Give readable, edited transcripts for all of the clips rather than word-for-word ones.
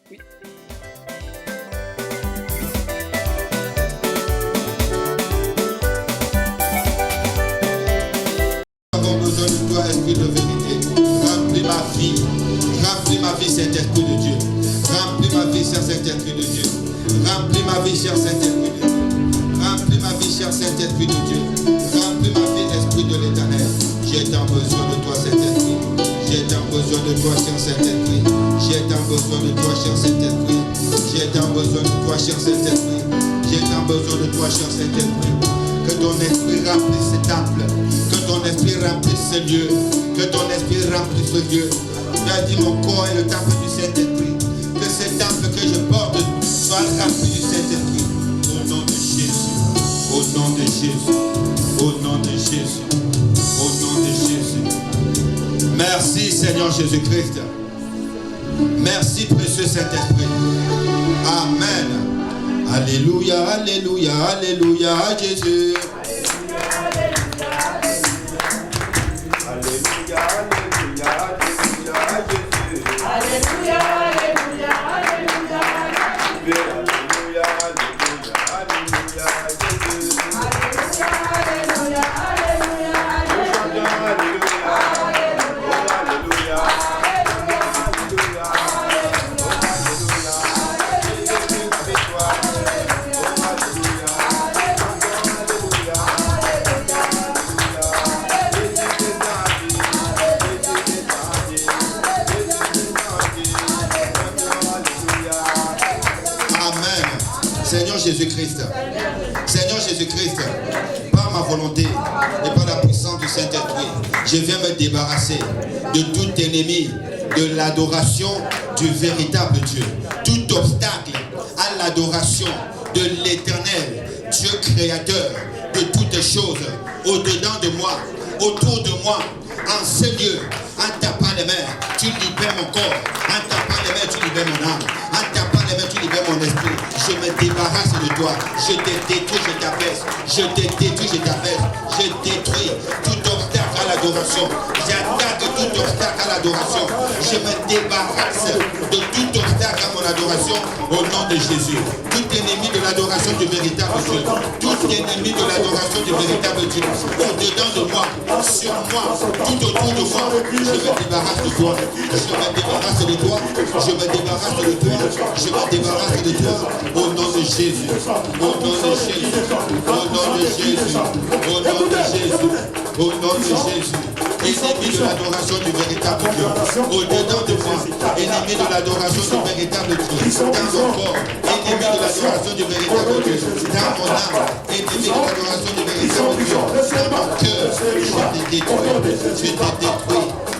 Oui. Nous avons besoin de toi, esprit de vérité. Remplis ma vie, Saint-Esprit de Dieu. Remplis ma vie, cher Saint-Esprit de Dieu. Remplis ma vie, cher Saint-Esprit de Dieu. Remplis ma vie, cher Saint-Esprit de Dieu. Remplis ma vie, Esprit de l'Éternel. J'ai tant besoin de toi, Saint-Esprit. J'ai tant besoin de toi, cher Saint-Esprit. J'ai tant besoin de toi, cher Saint-Esprit. J'ai tant besoin de toi, cher Saint-Esprit. J'ai tant besoin de toi, cher Saint-Esprit. Que ton esprit remplisse ce temple. Que ton esprit remplisse ce lieu. Que ton esprit remplisse ce lieu. Tu as dit mon corps est le temple du Saint-Esprit. Que ce temple que je porte soit rempli du Saint-Esprit. Au nom de Jésus. Au nom de Jésus. Au nom de Jésus. Au nom de Jésus. Merci Seigneur Jésus-Christ. Merci précieux Saint-Esprit. Amen. Alléluia, alléluia, alléluia, Jésus. Alléluia, alléluia, alléluia, Jésus. Alléluia, alléluia, alléluia, Alléluia, alléluia, alléluia, Jésus. alléluia, alléluia, alléluia, Seigneur Jésus-Christ, Seigneur Jésus-Christ, par ma volonté et par la puissance du Saint-Esprit, je viens me débarrasser de tout ennemi de l'adoration du véritable Dieu. Tout obstacle à l'adoration de l'Éternel, Dieu créateur de toutes choses, au-dedans de moi, autour de moi, en ce lieu, en tapant les mains, tu libères mon corps, en tapant les mains, tu libères mon âme, en tapant les mains, tu libères mon esprit. Je me débarrasse de toi, je te détruis, je t'abaisse, je te détruis, je t'abaisse, je détruis tout obstacle à l'adoration, j'attaque tout obstacle à l'adoration, je me débarrasse de tout obstacle à mon adoration au nom de Jésus. Tout ennemi de l'adoration du véritable Dieu, tout ennemi de l'adoration du véritable Dieu, au-dedans de moi, sur moi, tout autour de moi, je me débarrasse de toi, je me débarrasse de toi, je me débarrasse de toi, je me débarrasse de toi, au nom de Jésus, au nom de Jésus, au nom de Jésus, au nom de Jésus, au nom de Jésus. Ennemi de l'adoration du véritable Dieu, au-dedans de moi, ennemi de l'adoration du véritable Dieu, dans mon corps, ennemi de l'adoration du véritable Dieu, dans mon âme, ennemi de l'adoration du véritable Dieu, dans mon cœur,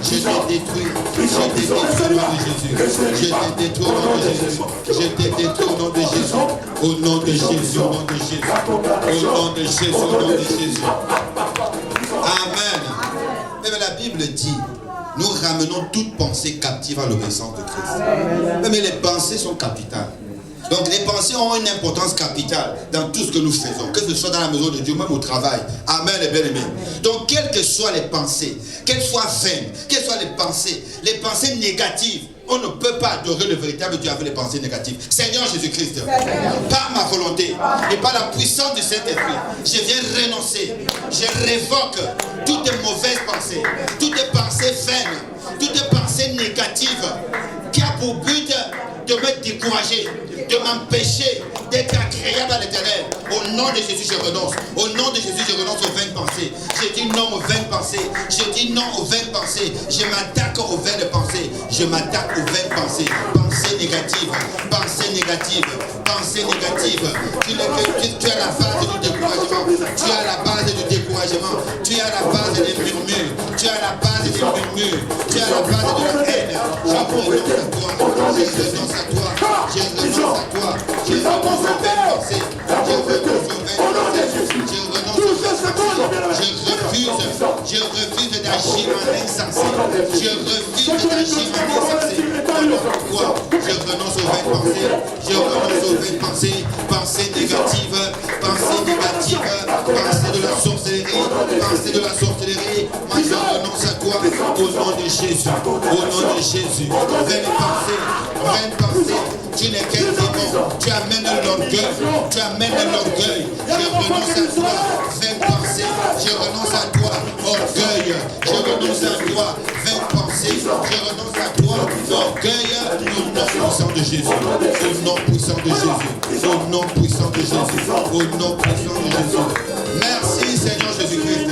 je te détruis, je te détruis, je te détruis, je te détruis au nom de Jésus, je te détruis au nom de Jésus, je te détruis au nom de Jésus, au nom de Jésus, au nom de Jésus, au nom de Jésus, au nom de Jésus. Amen. Mais la Bible dit, nous ramenons toute pensée captive à l'obéissance de Christ. Mais les pensées sont capitales. Donc les pensées ont une importance capitale dans tout ce que nous faisons, que ce soit dans la maison de Dieu, même au travail. Amen les bien-aimés. Donc quelles que soient les pensées, qu'elles soient vaines, quelles soient les pensées négatives, on ne peut pas adorer le véritable Dieu avec les pensées négatives. Seigneur Jésus-Christ, par ma volonté et par la puissance du Saint-Esprit, je viens renoncer, je révoque toutes les mauvaises pensées, toutes les pensées vaines, toutes les pensées négatives qui ont pour but de me décourager, de m'empêcher d'être agréable à l'Éternel. Au nom de Jésus, je renonce. Au nom de Jésus, je renonce aux vaines pensées. Je dis non aux vaines pensées. Je dis non aux vaines pensées. Je m'attaque aux vaines pensées. Je m'attaque aux vaines pensées. Pensées négatives. Pensées négatives. Pensées négatives. Tu es à la base du découragement. Tu es à la base du découragement. Tu es à la base des murmures. Tu es à la base des murmures. Tu es à la base de la haine. Je renonce à toi. Je renonce à toi. Je renonce à toi. Je renonce aux vaines pensées. Je renonce aux vaines pensées. Je renonce aux vaines pensées. Je refuse d'agir en insensé. Je refuse d'agir en insensé. Alors pourquoi je renonce aux vaines pensées? Je renonce aux vaines pensées. Pensées négatives. Pensées négatives. Pensées de la sorcellerie. Pensées de la sorcellerie. Moi je renonce à toi au nom de Jésus. Au nom de Jésus. Vaine pensée. Tu n'es qu'un démon. Tu amènes l'orgueil. Je renonce à toi. Vaine pensée. Je renonce à toi. Orgueil. Je renonce à toi. Vaine pensée. Je renonce à toi. Orgueil. Au nom puissant de Jésus. Au nom puissant de Jésus. Au nom puissant de Jésus. Au nom puissant de Jésus. Merci Seigneur Jésus-Christ.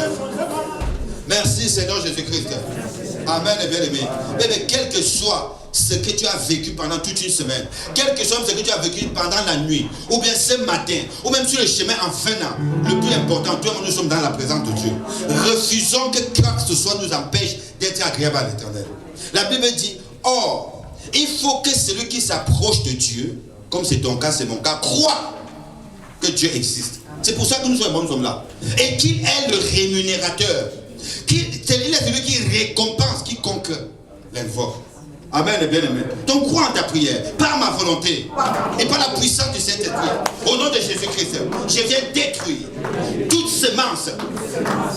Merci Seigneur Jésus-Christ. Amen et bien aimé. Mais quel que soit ce que tu as vécu pendant toute une semaine, quel que soit ce que tu as vécu pendant la nuit, ou bien ce matin, ou même sur le chemin en venant, le plus important, toi et moi nous sommes dans la présence de Dieu. Refusons que quoi que ce soit nous empêche d'être agréable à l'Éternel. La Bible dit, or, il faut que celui qui s'approche de Dieu, comme c'est ton cas, c'est mon cas, croit que Dieu existe. C'est pour ça que nous sommes là. Et qu'il est le rémunérateur. Il est celui qui récompense quiconque l'invoque. Amen et bien aimé. Donc crois en ta prière, par ma volonté et par la puissance du Saint-Esprit. Au nom de Jésus-Christ, je viens détruire toute semence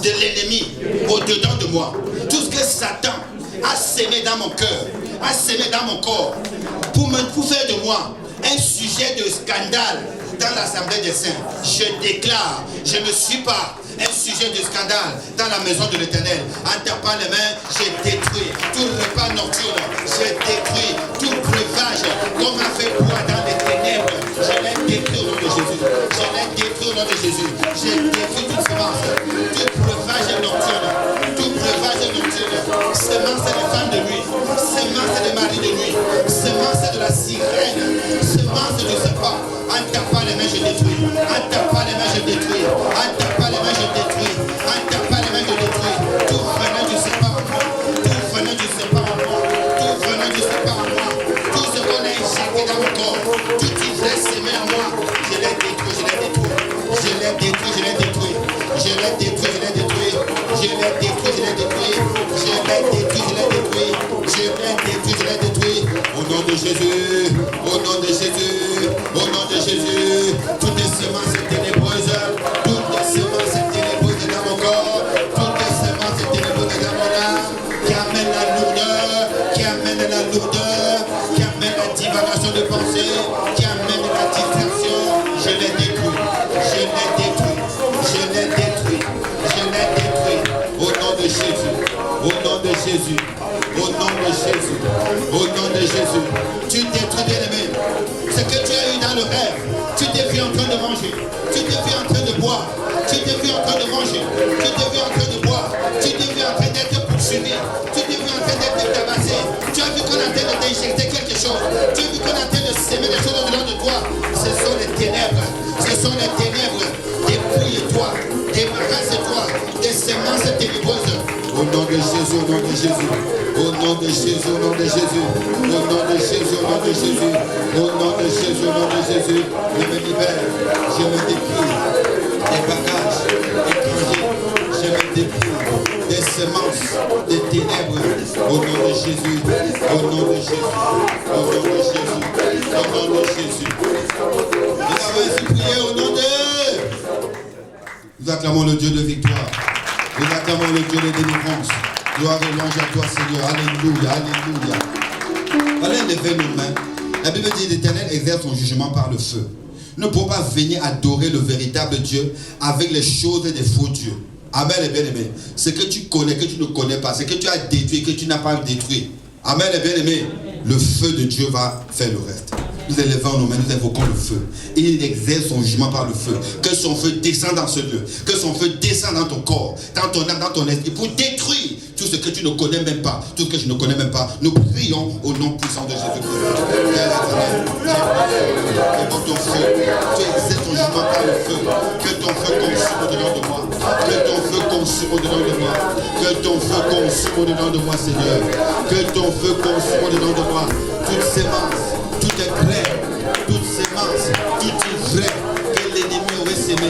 de l'ennemi au-dedans de moi. Tout ce que Satan a sémé dans mon cœur, a sémé dans mon corps, pour faire de moi un sujet de scandale dans l'assemblée des saints. Je déclare, je ne suis pas un sujet de scandale dans la maison de l'Éternel. En tapant les mains, je détruis tout repas nocturne, je détruis tout breuvage qu'on m'a fait boire dans les ténèbres. Je l'ai détruit au nom de Jésus. Je l'ai détruit au nom de Jésus. Je détruis toute semence, tout breuvage nocturne, semence de femmes de nuit, semence de mari de nuit, semence de la sirène, semence de serpent. En tapant les mains, je détruis. En tapant les mains, je détruis. En tapant les mains, je détruis. En tapant les mains, je détruis. Tout venant du serpent en moi. Tout venant du serpent en moi. Tout venant du serpent en moi. Tout ce qu'on a échappé dans mon corps. Tout ivresse semé en moi. Je l'ai détruit, je l'ai détruit. Je l'ai détruit, je l'ai détruit. Je l'ai détruit, je l'ai détruit. Je l'ai détruit, je l'ai détruit. Je l'ai détruit, je l'ai détruit. Je l'ai détruit, je l'ai détruit. Au nom de Jésus. Au nom de Jésus. Au nom de Jésus. Toutes les semences ténébreuses. Toutes les semences ténébreuses dans mon corps. Toutes les semences ténébreuses dans mon âme. Qui amènent la lourdeur. Qui amènent la lourdeur. Qui amènent la divagation de pensée. Qui amènent la distraction. Je les détruis. Je les détruis. Je les détruis. Je les détruis. Au nom de Jésus. Au nom de Jésus. Au nom de Jésus. Au nom de Jésus. Tu détruis, bien-aimé. Ce que tu as eu dans le rêve, tu t'es vu en train de manger. Tu t'es vu en train de boire. Tu t'es vu en train de manger. Tu t'es vu en train de boire. Tu t'es vu en train d'être poursuivi. Tu t'es vu en train d'être tabassé. Tu as vu qu'on est en train de t'injecter quelque chose. Tu as vu qu'on est en train de s'aimer des choses au-delà de toi. Ce sont les ténèbres. Ce sont les ténèbres. Dépouille-toi. Débarrasse-toi des semences ténébreuses. Au nom de Jésus, au nom de Jésus. Au nom de Jésus, au nom de Jésus. Au nom de Jésus, au nom de Jésus. Au nom de Jésus, au nom de Jésus. Je me libère. Je me dépouille des bagages étrangers. Je me dépouille des semences, des ténèbres. Au nom de Jésus. Au nom de Jésus. Au nom de Jésus. Au nom de Jésus. Nous avons ainsi prié au nom de... Nous acclamons le Dieu de victoire. Nous acclamons le Dieu de délivrance. Gloire et louange à toi, Seigneur. Alléluia, alléluia. Allez lever nos mains. La Bible dit l'Éternel exerce son jugement par le feu. Nous ne pouvons pas venir adorer le véritable Dieu avec les choses des faux dieux. Amen et bien aimé. Ce que tu connais, que tu ne connais pas, ce que tu as détruit, que tu n'as pas détruit. Amen et bien aimé. Le feu de Dieu va faire le reste. Nous élevons nos mains, nous invoquons le feu. Et il exerce son jugement par le feu. Que son feu descende dans ce lieu. Que son feu descende dans ton corps, dans ton âme, dans ton esprit, pour détruire tout ce que tu ne connais même pas. Tout ce que je ne connais même pas. Nous prions au nom puissant de Jésus-Christ. Que dans ton feu, tu exerces ton jugement par le feu. Que ton feu consume au-dedans de moi. Que ton feu consume au-dedans de moi. Que ton feu consume au-dedans de moi, Seigneur. Que ton feu consume au-dedans de moi. Toute sémence, tout est vrai, toute sémence, tout ivraie que l'ennemi aurait sémé,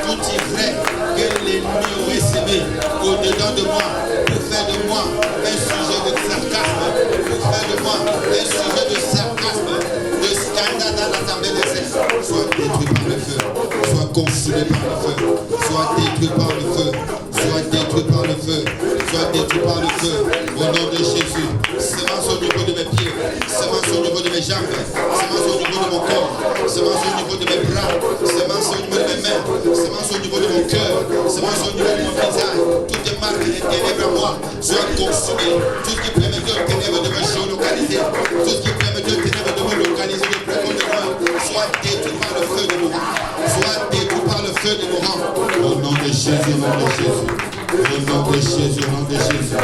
tout ivraie que l'ennemi aurait sémé au-dedans de moi, pour faire de moi un sujet de sarcasme, pour faire de moi un sujet de sarcasme, de scandale dans l'assemblée des saints, soit détruit par le feu, soit consumé par le feu, soit détruit par le feu, soit détruit par le feu, soient détruits par le feu. Au nom de Jésus. Semence au niveau de mes pieds. Semence au niveau de mes jambes. Semence au niveau de mon corps. Semence au niveau de mes bras. Semence au niveau de mes mains. Semence au niveau de mon cœur. Semence au niveau de mon visage. Toutes les marques des ténèbres à moi soient consumées. Tout ce qui permet aux ténèbres de me géolocaliser. Tout ce qui permet aux ténèbres de me localiser de plus de moi soit détruit par le feu de nos rangs. Soit détruit par le feu de nos rangs. Au nom de Jésus, au nom de Jésus. Au nom de Jésus, au nom de Jésus.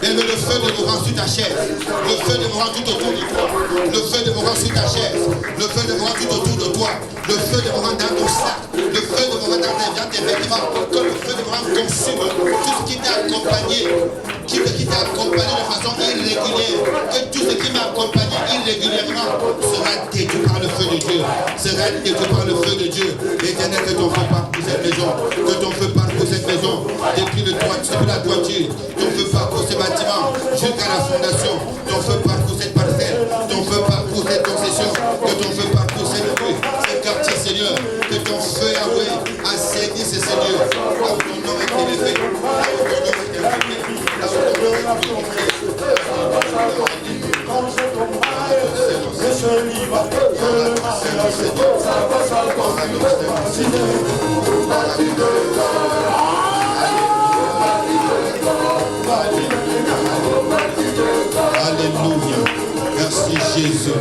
Élève le feu de nos rangs sur ta chaise. Le feu de nos rangs tout autour de toi. Le feu de nos rangs sur ta chaise. Le feu de nos rangs tout autour de toi. Le feu de nos rangs dans ton sac. Le feu de nos rangs dans tes vêtements. Que le feu de nos rangs consume tout ce qui t'a accompagné. Qui t'a accompagné de façon irrégulière. Que tout ce qui m'a accompagné irrégulièrement sera détruit par le feu de Dieu. Sera détruit par le feu de Dieu. Éternel, que ton feu parcourt cette maison. Que ton feu parcourt cette maison. Depuis le toit, depuis la toiture. Ton feu parcourt ce bâtiment jusqu'à la fondation. Ton feu parcourt cette parcelle. Ton feu parcourt cette concession. Que ton feu parcourt cette rue, ce quartier, Seigneur. Que ton feu, Yahweh, assainisse ce Seigneur. Là où ton nom est élevé. Là où ton nom est élevé. Là où ton nom est glorifié. Quand je comparais, je se livre, je le marche, ça passe à Alléluia. Merci Jésus.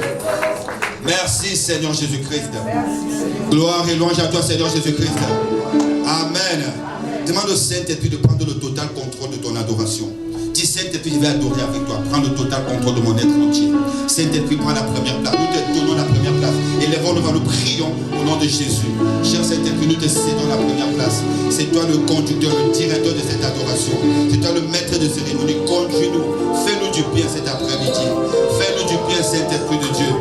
Merci Seigneur Jésus-Christ. Gloire et louange à toi Seigneur Jésus-Christ. Amen. Demande au Saint-Esprit de prendre le total contrôle de ton adoration. Dis Saint-Esprit, je vais adorer avec toi. Prends le total contrôle de mon être entier. Saint-Esprit, prends la première place. Nous te donnons la première place. Élevons-nous, nous prions au nom de Jésus. Cher Saint-Esprit, nous te cédons la première place. C'est toi le conducteur, le directeur de cette adoration. C'est toi le maître de cérémonie. Conduis-nous. Fais-nous du bien cet après-midi. Fais-nous du bien, Saint-Esprit de Dieu.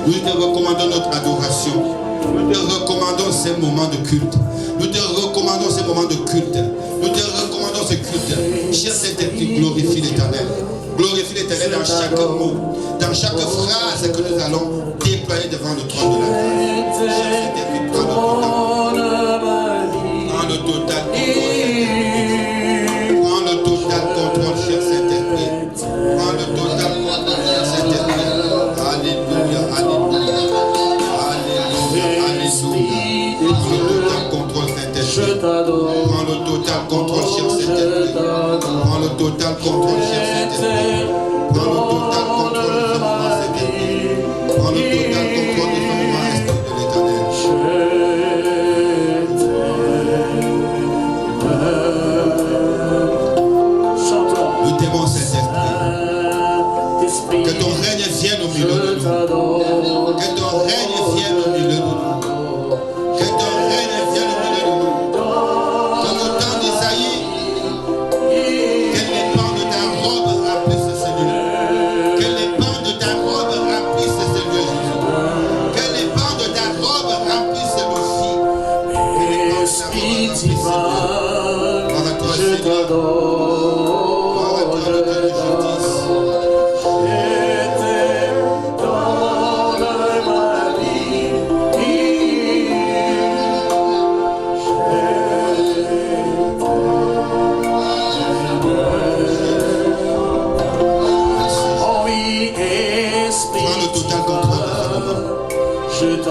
Nous te recommandons notre adoration. Nous te recommandons ces moments de culte. Nous te recommandons ces moments de culte. Nous te recommandons ce culte. Cher Saint-Esprit, glorifie l'Éternel. Glorifie l'Éternel dans chaque mot, dans chaque phrase que nous allons déployer devant le trône de la grâce. Cher Saint-Esprit, prends le total contrôle. Prends le total contrôle, cher Saint-Esprit. Prends le total contrôle, cher Saint-Esprit. Alléluia, alléluia. Alléluia, alléluia. Prends le total contrôle, Saint-Esprit. Prends le total contrôle, cher Saint-Esprit. Prends le total contrôle, cher Saint-Esprit. Prends le total contrôle de ce moment, Saint-Esprit. Prends le total contrôle de ce moment, Esprit de l'Éternel. Nous t'aimons, Saint-Esprit. Que ton règne vienne au milieu de nous. Que ton règne vienne au milieu de nous. Que ton règne vienne au milieu de nous. Comme au temps d'Isaïe, que les pans de ta robe remplissent ce lieu. Que les pans de ta robe remplissent ce lieu, Jésus. Que les pans de ta robe remplissent nos filles. Que les pans de ta robe remplissent ce lieu. Gloire à toi, Seigneur. Gloire à toi, le Dieu de justice.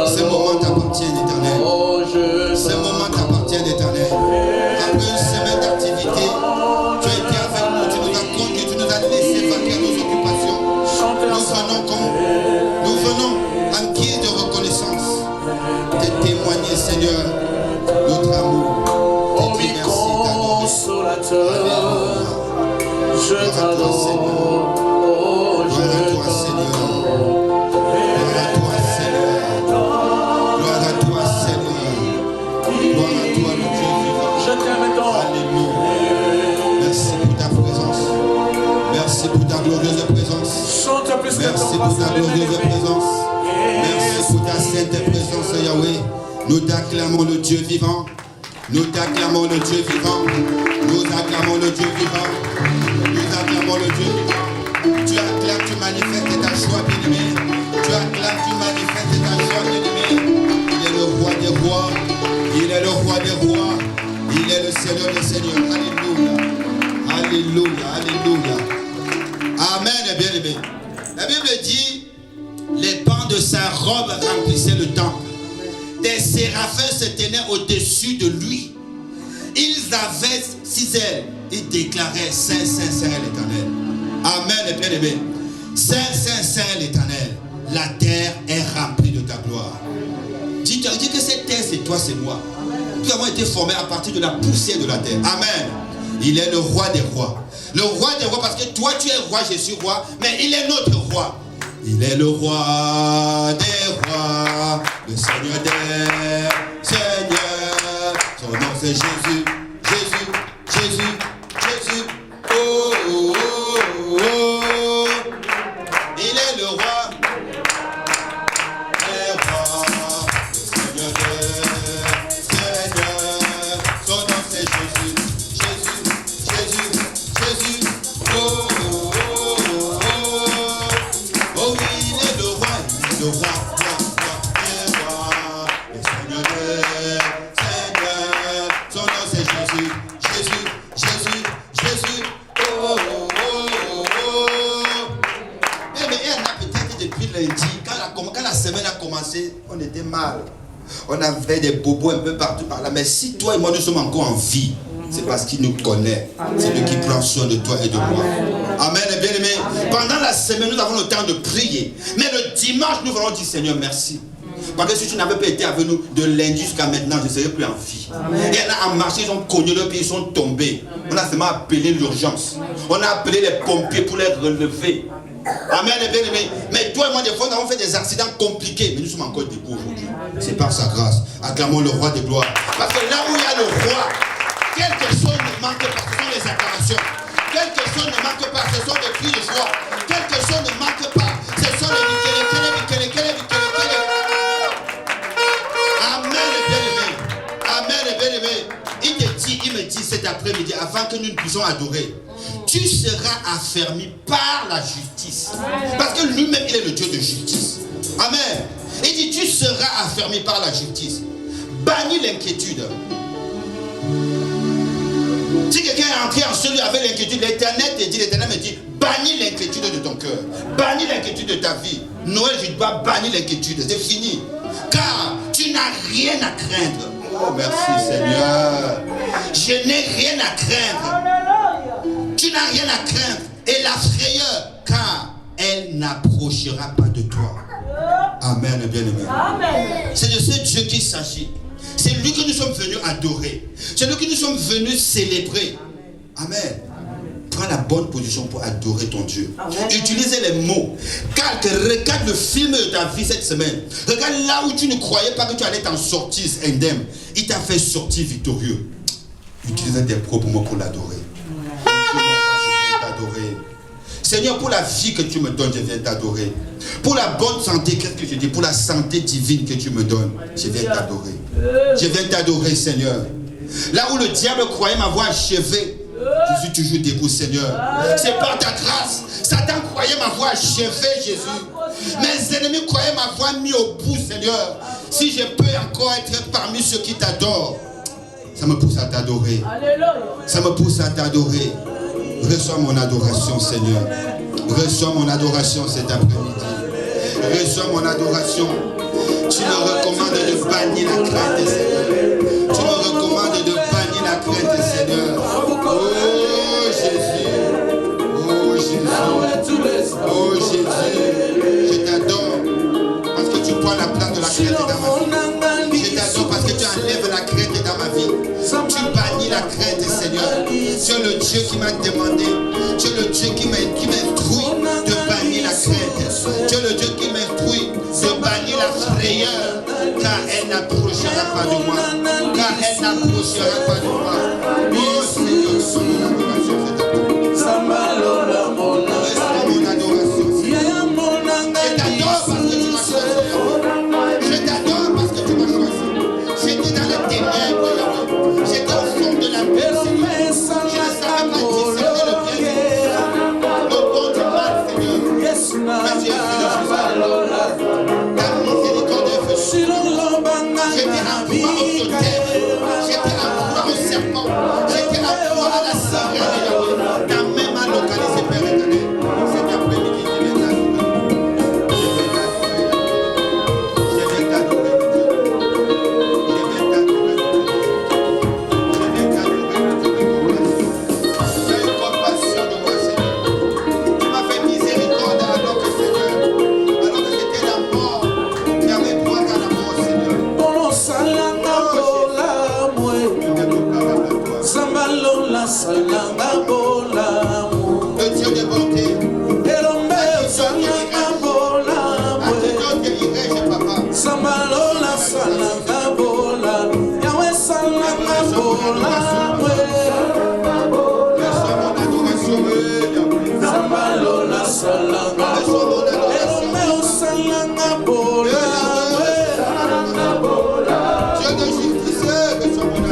Ce moment t'appartient, Éternel. Ce moment t'appartient, Éternel. Après une semaine d'activité, tu as été avec nous, tu nous as conduits, tu nous as laissé vaquer à nos occupations. Nous venons en guise de reconnaissance te témoigner, Seigneur, notre amour. Te dire merci, t'adorer. Je t'adore. Gloire à toi, Seigneur. Gloire à toi, Seigneur. Gloire à toi, Seigneur. Gloire à toi, le Dieu vivant. Je t'aime donc. Alléluia. Merci pour ta présence. Merci pour ta glorieuse présence. Chante plus que Merci ton pour ta pasteur glorieuse bien-aimé. présence. Merci pour ta sainte présence, Yahweh. Nous t'acclamons le Dieu vivant. Nous t'acclamons le Dieu vivant. Nous acclamons le Dieu vivant. Nous acclamons le Dieu vivant. Tu acclames, tu manifestes ta joie, bien-aimé. Tu acclames, tu manifestes ta joie, bien-aimé. Il est le roi des rois. Il est le roi des rois. Il est le Seigneur des seigneurs. Alléluia. Alléluia. Alléluia, alléluia. Amen, bien-aimé. La Bible dit, les pans de sa robe remplissaient le temple. Des séraphins se tenaient au-dessus de lui. Ils avaient 6 ailes. Ils déclaraient, Saint, Saint, Saint l'Éternel. Amen, bien-aimé. Saint, Saint, Saint l'Éternel. La terre est remplie de ta gloire. Dis que cette terre, c'est toi, c'est moi. Nous avons été formés à partir de la poussière de la terre. Amen. Il est le roi des rois. Le roi des rois, parce que toi, tu es roi, je suis roi, mais il est notre roi. Il est le roi des rois, le Seigneur des seigneurs. Son nom c'est Jésus, Jésus, Jésus, Jésus. Oh, oh, oh, oh. Il est le roi des rois, le Seigneur des seigneurs. Son nom c'est Jésus, Jésus, Jésus, Jésus. Oh, oh, oh, oh. Oh oui, il est le roi, le roi, le Seigneur des seigneurs. Son nom c'est Jésus, Jésus, Jésus, Jésus. Oh, oh, oh, oh. Mais elle a peut-être depuis lundi, quand la semaine a commencé, on était mal. On avait des bobos un peu partout par là. Mais si toi et moi nous sommes encore en vie, c'est parce qu'il nous connaît. C'est lui qui prend soin de toi et de moi. Amen, bien-aimé. Pendant la semaine, nous avons le temps de prier. Mais le dimanche, nous allons dire Seigneur, merci. Parce que si tu n'avais pas été avec nous de lundi jusqu'à maintenant, je ne serais plus en vie. Et il y en a en marché, ils ont cogné le pied, ils sont tombés. On a seulement appelé l'urgence. On a appelé les pompiers pour les relever. Amen, bien-aimé. Mais toi et moi, des fois, nous avons fait des accidents compliqués. Mais nous sommes encore debout aujourd'hui. C'est par sa grâce. Acclamons le roi des gloires. Parce que là où il y a le roi, quelque chose ne manque pas, ce sont les acclamations. Quelque chose ne manque pas, ce sont les cris de joie. Quelque chose ne manque pas, ce sont les vikele. Amen, bien-aimé. Amen, bien-aimé. Il me dit cet après-midi, avant que nous ne puissions adorer, tu seras affermi par la justice. Parce que lui-même, il est le Dieu de justice. Amen. Il dit, tu seras affermi par la justice. Bannis l'inquiétude. Si quelqu'un est entré en celui avec l'inquiétude, l'Éternel me dit, bannis l'inquiétude de ton cœur. Bannis l'inquiétude de ta vie. Noël, je dois bannir l'inquiétude. C'est fini. Car tu n'as rien à craindre. Oh, merci Seigneur. Je n'ai rien à craindre. Tu n'as rien à craindre. Et la frayeur, car elle n'approchera pas de toi. Amen, bien-aimé. C'est de ce Dieu qu'il s'agit. C'est lui que nous sommes venus adorer. C'est lui que nous sommes venus célébrer. Amen. Prends la bonne position pour adorer ton Dieu. Utilisez les mots. Regarde le film de ta vie cette semaine. Regarde là où tu ne croyais pas que tu allais t'en sortir indemne. Il t'a fait sortir victorieux. Utilisez des propres mots pour l'adorer. Seigneur, pour la vie que tu me donnes, je viens t'adorer. Pour la bonne santé, qu'est-ce que je dis? Pour la santé divine que tu me donnes, je viens t'adorer. Je viens t'adorer, Seigneur. Là où le diable croyait m'avoir achevé, je suis toujours debout, Seigneur. C'est par ta grâce. Satan croyait m'avoir achevé, Jésus. Mes ennemis croyaient m'avoir mis au bout, Seigneur. Si je peux encore être parmi ceux qui t'adorent, ça me pousse à t'adorer. Ça me pousse à t'adorer. Reçois mon adoration, Seigneur. Reçois mon adoration cet après-midi. Reçois mon adoration. Tu me recommandes de bannir la crainte, Seigneur. Tu me recommandes de bannir la crainte, Seigneur. Oh Jésus. Oh Jésus. Oh Jésus. Je t'adore parce que tu prends la place de la crainte dans ma vie. Je t'adore parce que tu enlèves la crainte dans ma vie. Tu bannis la crainte, Seigneur. Tu es le Dieu qui m'a demandé. Tu es le Dieu qui m'instruit de bannir la crainte. Tu es le Dieu qui m'instruit de bannir la frayeur. Car elle n'approchera pas de moi. Car elle n'approchera pas de moi. Oh Seigneur, reçois mon adoration. Reçois mon adoration. Je t'adore parce que tu m'as choisi. Je t'adore parce que tu m'as choisi. J'étais dans les ténèbres. J'étais au fond de la paix, Seigneur. Je ne savais pas discerner le bien, le bon du mal, Seigneur. Mais tu es ta miséricorde est venue. J'étais en proie au sautère. J'étais en proie au serpent. Sambalola salanga bola, Yahweh salanga bola, Sambalola salanga bola, Elomeo salanga bola, Dieu de justice, que soit mon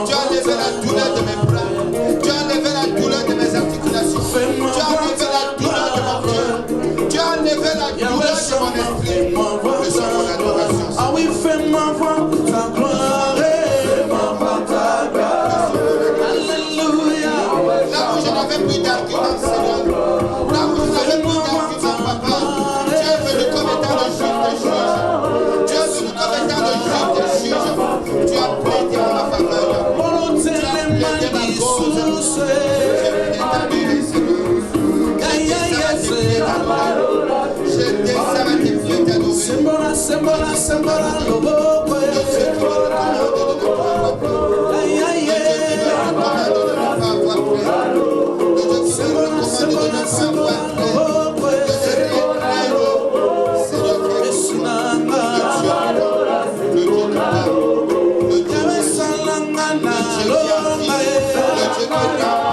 Tu as enlevé la douleur de mes bras. Tu as enlevé la douleur de mes articulations. Tu as enlevé la douleur de mon cœur. Tu as enlevé la douleur de mon esprit. Reçois mon adoration. Ah oui, fais-moi voir ta gloire. Alléluia. Là où je n'avais plus d'arguments, Seigneur. Là où je n'avais plus d'arguments, Papa. Tu es venu comme étant le juge des juges. Tu es venu comme étant le juge des juges. Tu as plaidé en ma faveur. Tu as plaidé ma cause. Je t'adore, Seigneur. Je descends à tes pieds t'adorer. Sembola, sembola, sembola, lobo. De ceux qui me recommandent de ne pas avoir peur. De ceux qui me recommandent de ne pas avoir peur.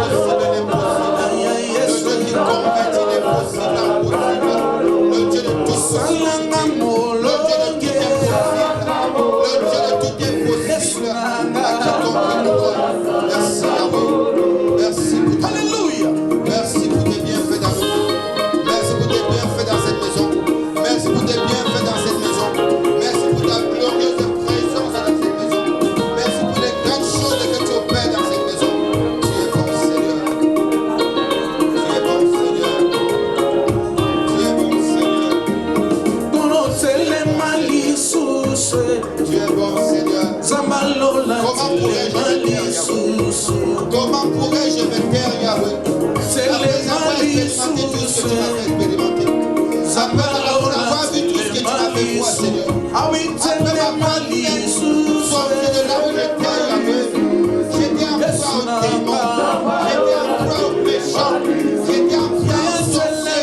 De ceux qui me recommandent de ne pas avoir peur. De ceux qui craignent, Seigneur, le Dieu de paix, le Dieu de Alléluia. Merci pour tes bienfaits dans nos vies. Merci pour tes bienfaits dans cette maison. Merci pour tes bienfaits dans cette maison. Merci pour ta glorieuse présence dans cette maison. Merci pour les grandes choses que tu opères dans cette maison. Tu es bon, Seigneur. Tu es bon, Seigneur. Tu es bon, Seigneur. Tu es bon, Seigneur. Comment pourrais-je me taire, Yahweh? Après avoir expérimenté tout ce que tu m'as fait expérimenter. Après avoir vu tout ce que tu m'as fait voir, Seigneur. Après avoir sorti de là où j'étais, Yahweh. J'étais en proie au démon. J'étais en proie au péché. J'étais en proie au sorcier.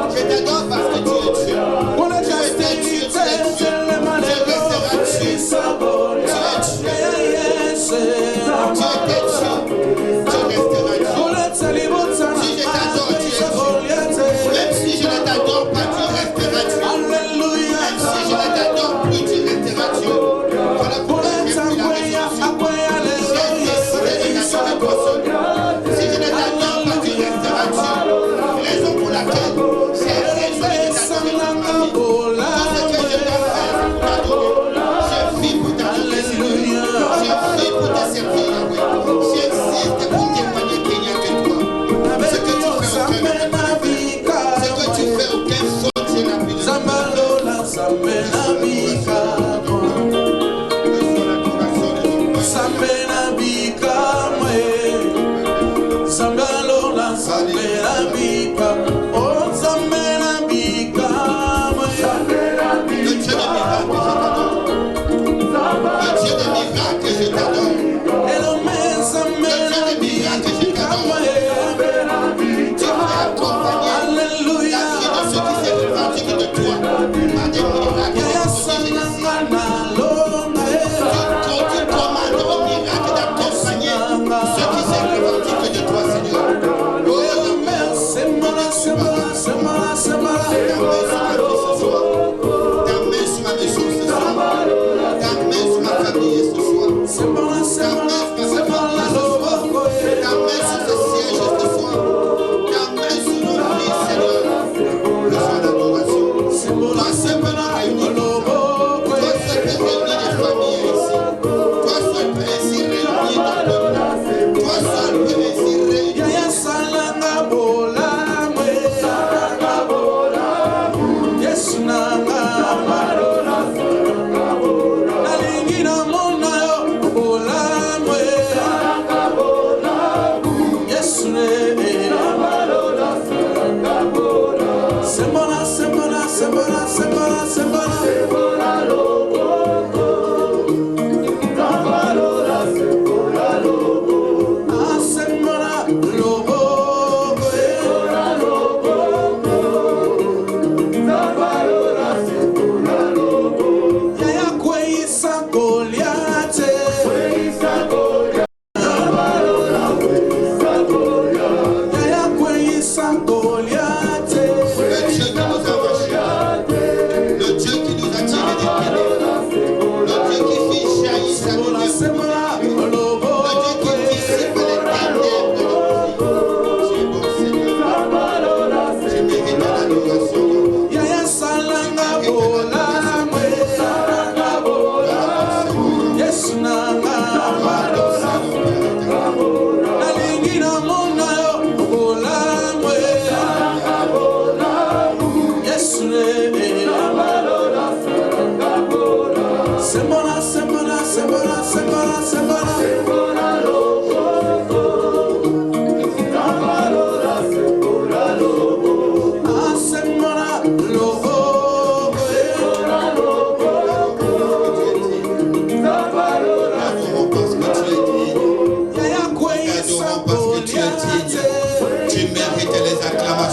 Je t'adore parce que tu es Dieu. Tu étais Dieu, tu es Dieu. Tu resteras Dieu. Tu es Dieu. Tu étais Dieu. Tu resteras Dieu. Si je t'adore, tu es Dieu. Même si je ne t'adore pas, tu resteras Dieu. Même si je ne t'adore plus, tu resteras Dieu. Voilà pourquoi j'ai pris la résolution. J'ai décidé de t'adorer toi seul. Si je ne t'adore pas, tu resteras Dieu. Raison pour laquelle j'ai résolu de t'adorer toute ma vie. Tout ce que je dois faire pour t'adorer. Je vis pour t'adorer, Seigneur. Je vis pour te servir, Yahweh. J'existe pour témoigner qu'il n'y a que toi. Ce que tu fais, aucun faute, c'est la vie de le Dieu de miracle, je t'adore. Le Dieu de miracle, je t'adore. Tu m'as accompagné la vie de ceux qui s'est revendiqué de toi par des miracles et des prodiges. Tu commandes au miracle d'accompagner ceux qui s'est revendiqué de toi, Seigneur. Oh,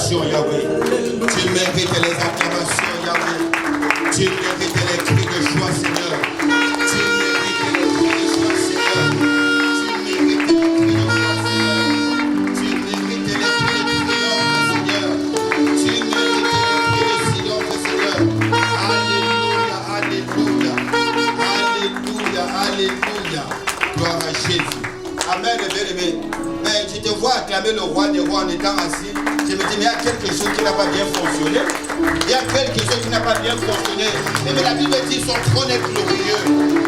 acclamations, Yahweh. Tu mérites les acclamations, Yahweh. Tu mérites les cris de joie, Seigneur. Tu mérites les cris de joie, Seigneur. Tu mérites les cris de joie, Seigneur. Tu mérites les cris de triomphe, Seigneur. Tu mérites les cris de triomphe, Seigneur. Alléluia, alléluia. Alléluia, alléluia. Gloire à Jésus. Amen, bien-aimé. Mais je te vois acclamer le roi des rois en étant assis. Je me dis, mais il y a quelque chose qui n'a pas bien fonctionné. Il y a quelque chose qui n'a pas bien fonctionné. Mais la Bible dit, son trône est glorieux.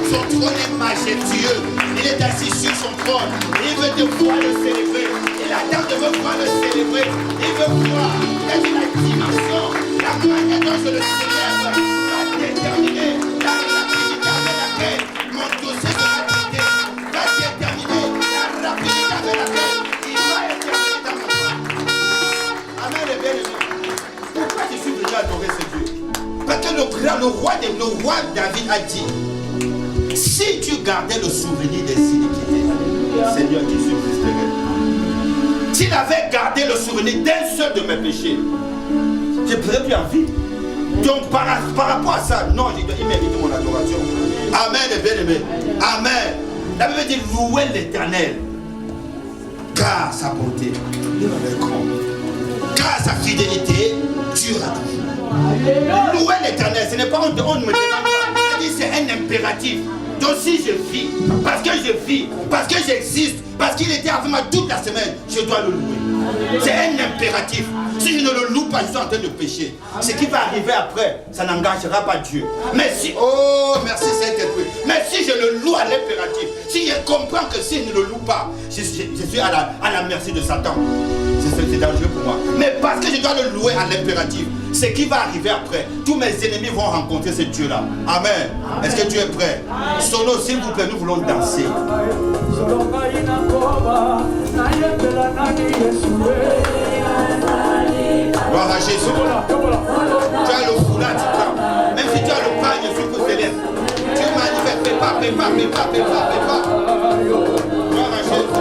Son trône est majestueux. Il est assis sur son trône. Il veut te voir le célébrer. Il attend de me voir le célébrer. Il veut voir. La dimension, la manière dont je le célèbre va déterminer la rapidité avec laquelle mon dossier de l'activité va déterminer la rapidité avec laquelle il va être terminé dans ma vie. Amen, les bien-aimés. Pourquoi je suis venu adorer ce Dieu? Parce que le roi David a dit, si tu gardais le souvenir des iniquités, Seigneur, qui subsisterait? S'il avait gardé le souvenir d'un seul de mes péchés, je ne pourrais plus en vivre. Donc par rapport à ça, non, il mérite mon adoration. Amen, les bien-aimés. Amen. La Bible dit, louez l'Éternel, car sa bonté, car sa fidélité dure à toujours. Louez l'Éternel, ce n'est pas on ne me demande pas. C'est un impératif. Donc si je vis, parce que j'existe, parce qu'il était avec moi toute la semaine, je dois le louer. C'est un impératif. Si je ne le loue pas, je suis en train de pécher. Ce qui va arriver après, ça n'engagera pas Dieu. Mais si, oh merci Saint-Esprit, mais si je le loue à l'impératif, si je comprends que si je ne le loue pas, je suis à la merci de Satan. C'est dangereux pour moi. Mais parce que je dois le louer à l'impératif, ce qui va arriver après, tous mes ennemis vont rencontrer ce Dieu-là. Amen. Est-ce que tu es prêt? Solo, s'il vous plaît, nous voulons danser. Gloire à Jésus. Tu as le foulard, tu prends. Même si tu as le pagne, tu peux te lever. Tu manifestes, fais pas. Gloire à Jésus.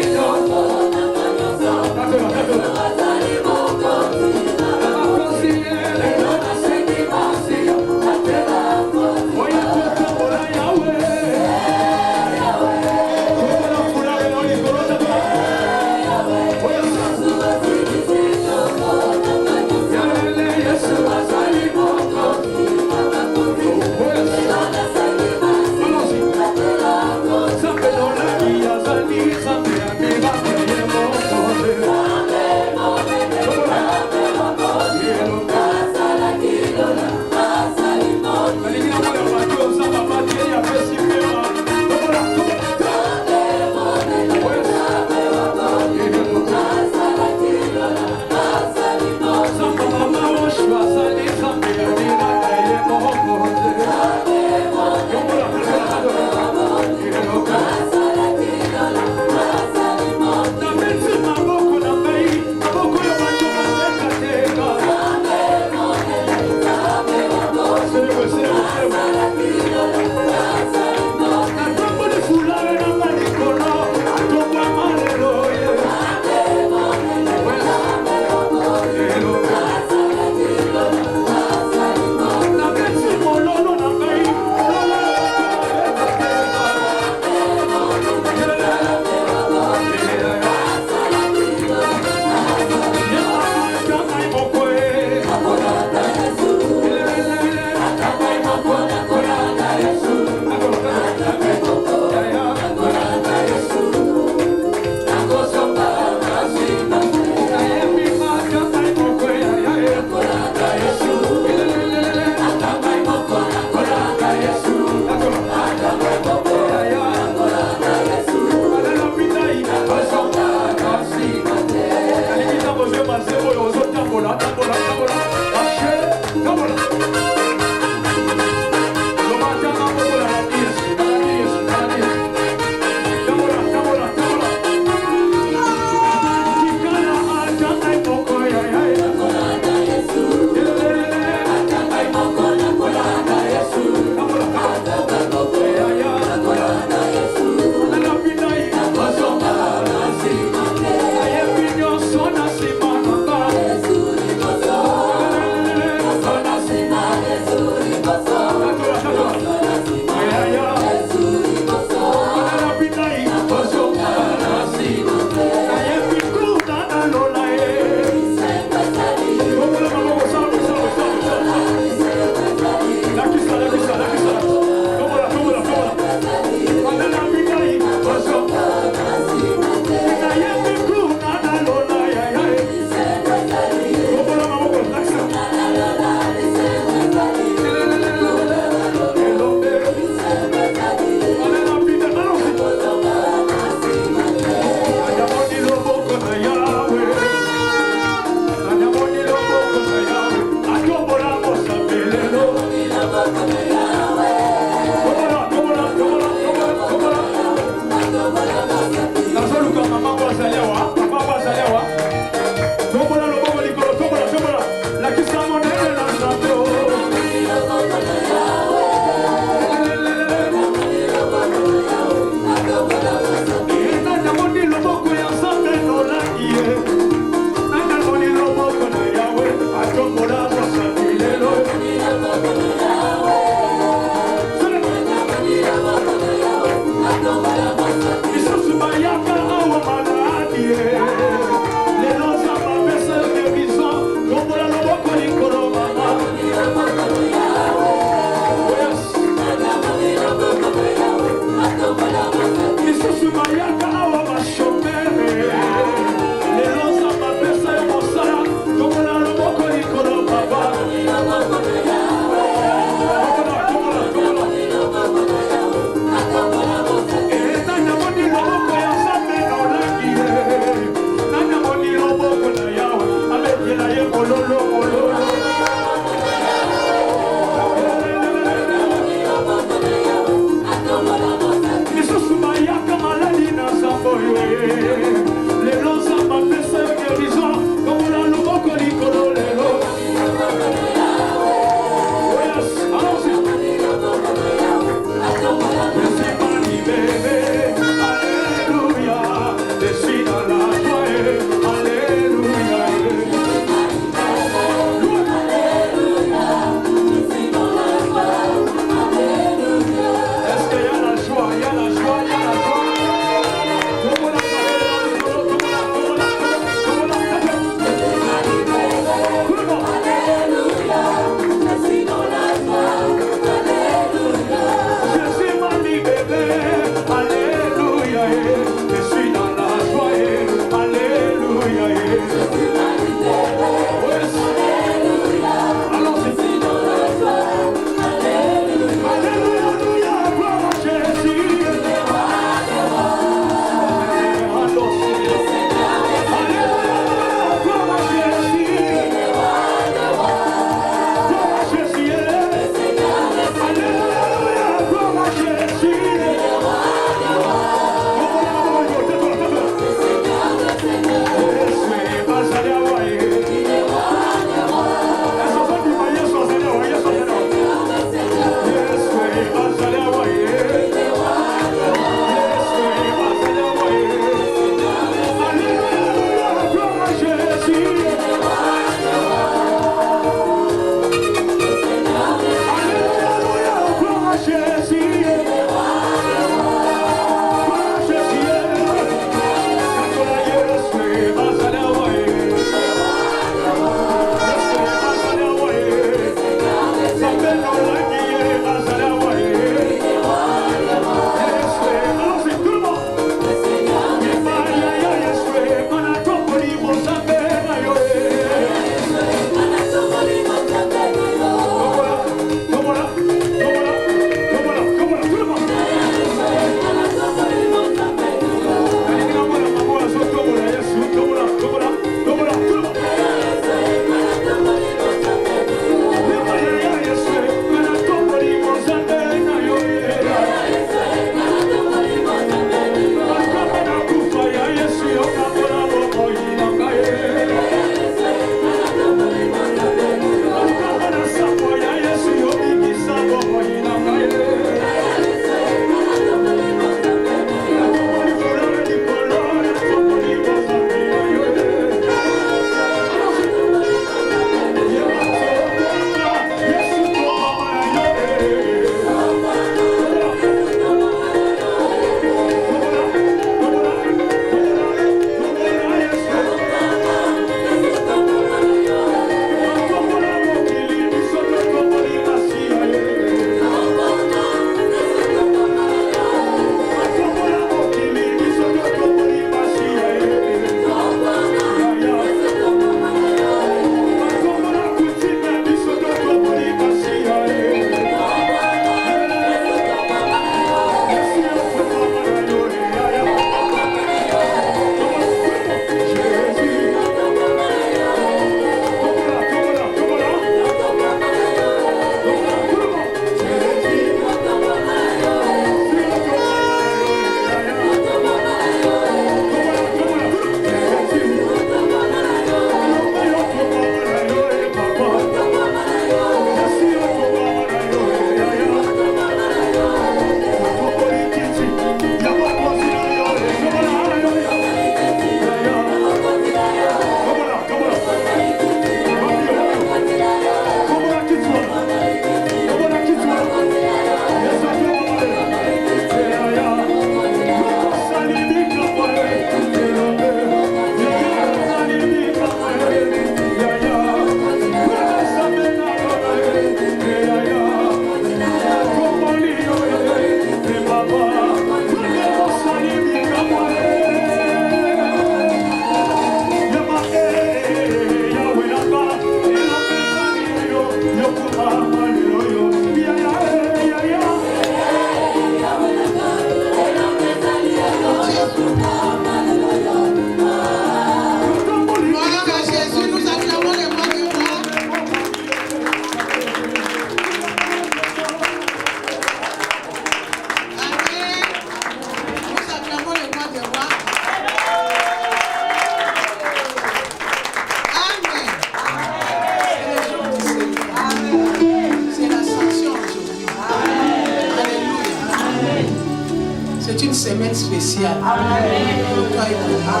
semaine spéciale pour toi et pour moi.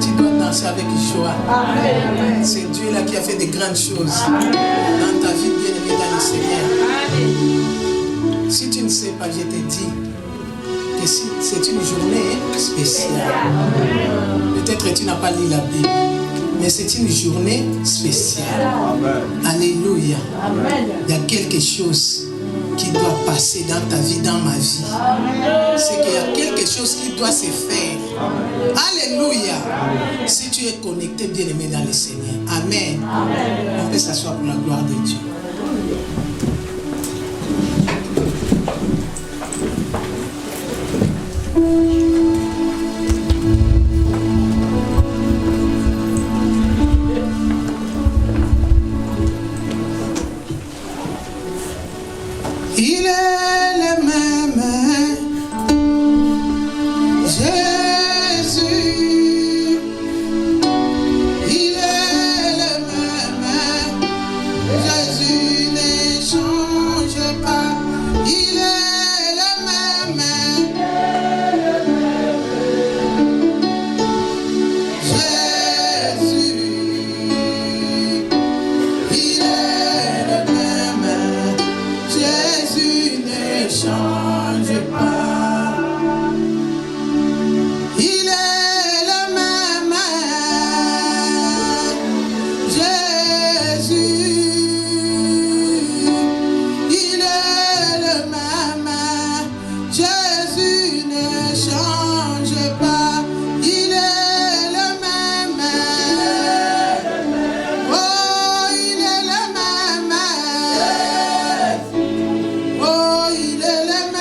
Tu dois danser avec joie. C'est Dieu là qui a fait de grandes choses dans ta vie, bien-aimée dans le Seigneur. Si tu ne sais pas, je te dis que c'est une journée spéciale. Peut-être que tu n'as pas lu la Bible, mais c'est une journée spéciale. Alléluia. Il y a quelque chose qui doit passer dans ta vie, dans ma vie. C'est qu'il y a quelque chose qui doit se faire. Alléluia. Si tu es connecté, bien-aimé dans le Seigneur. Amen. On peut s'asseoir pour la gloire de Dieu. Il est le même Jésus. Il est le même Jésus, ne change pas. Il est le même Jésus. Il est le même Jésus, ne change pas. Il est le même Jésus. Il est le même Jésus, ne change pas. Il est le même. Oh, il est le même. Oh, il est le même.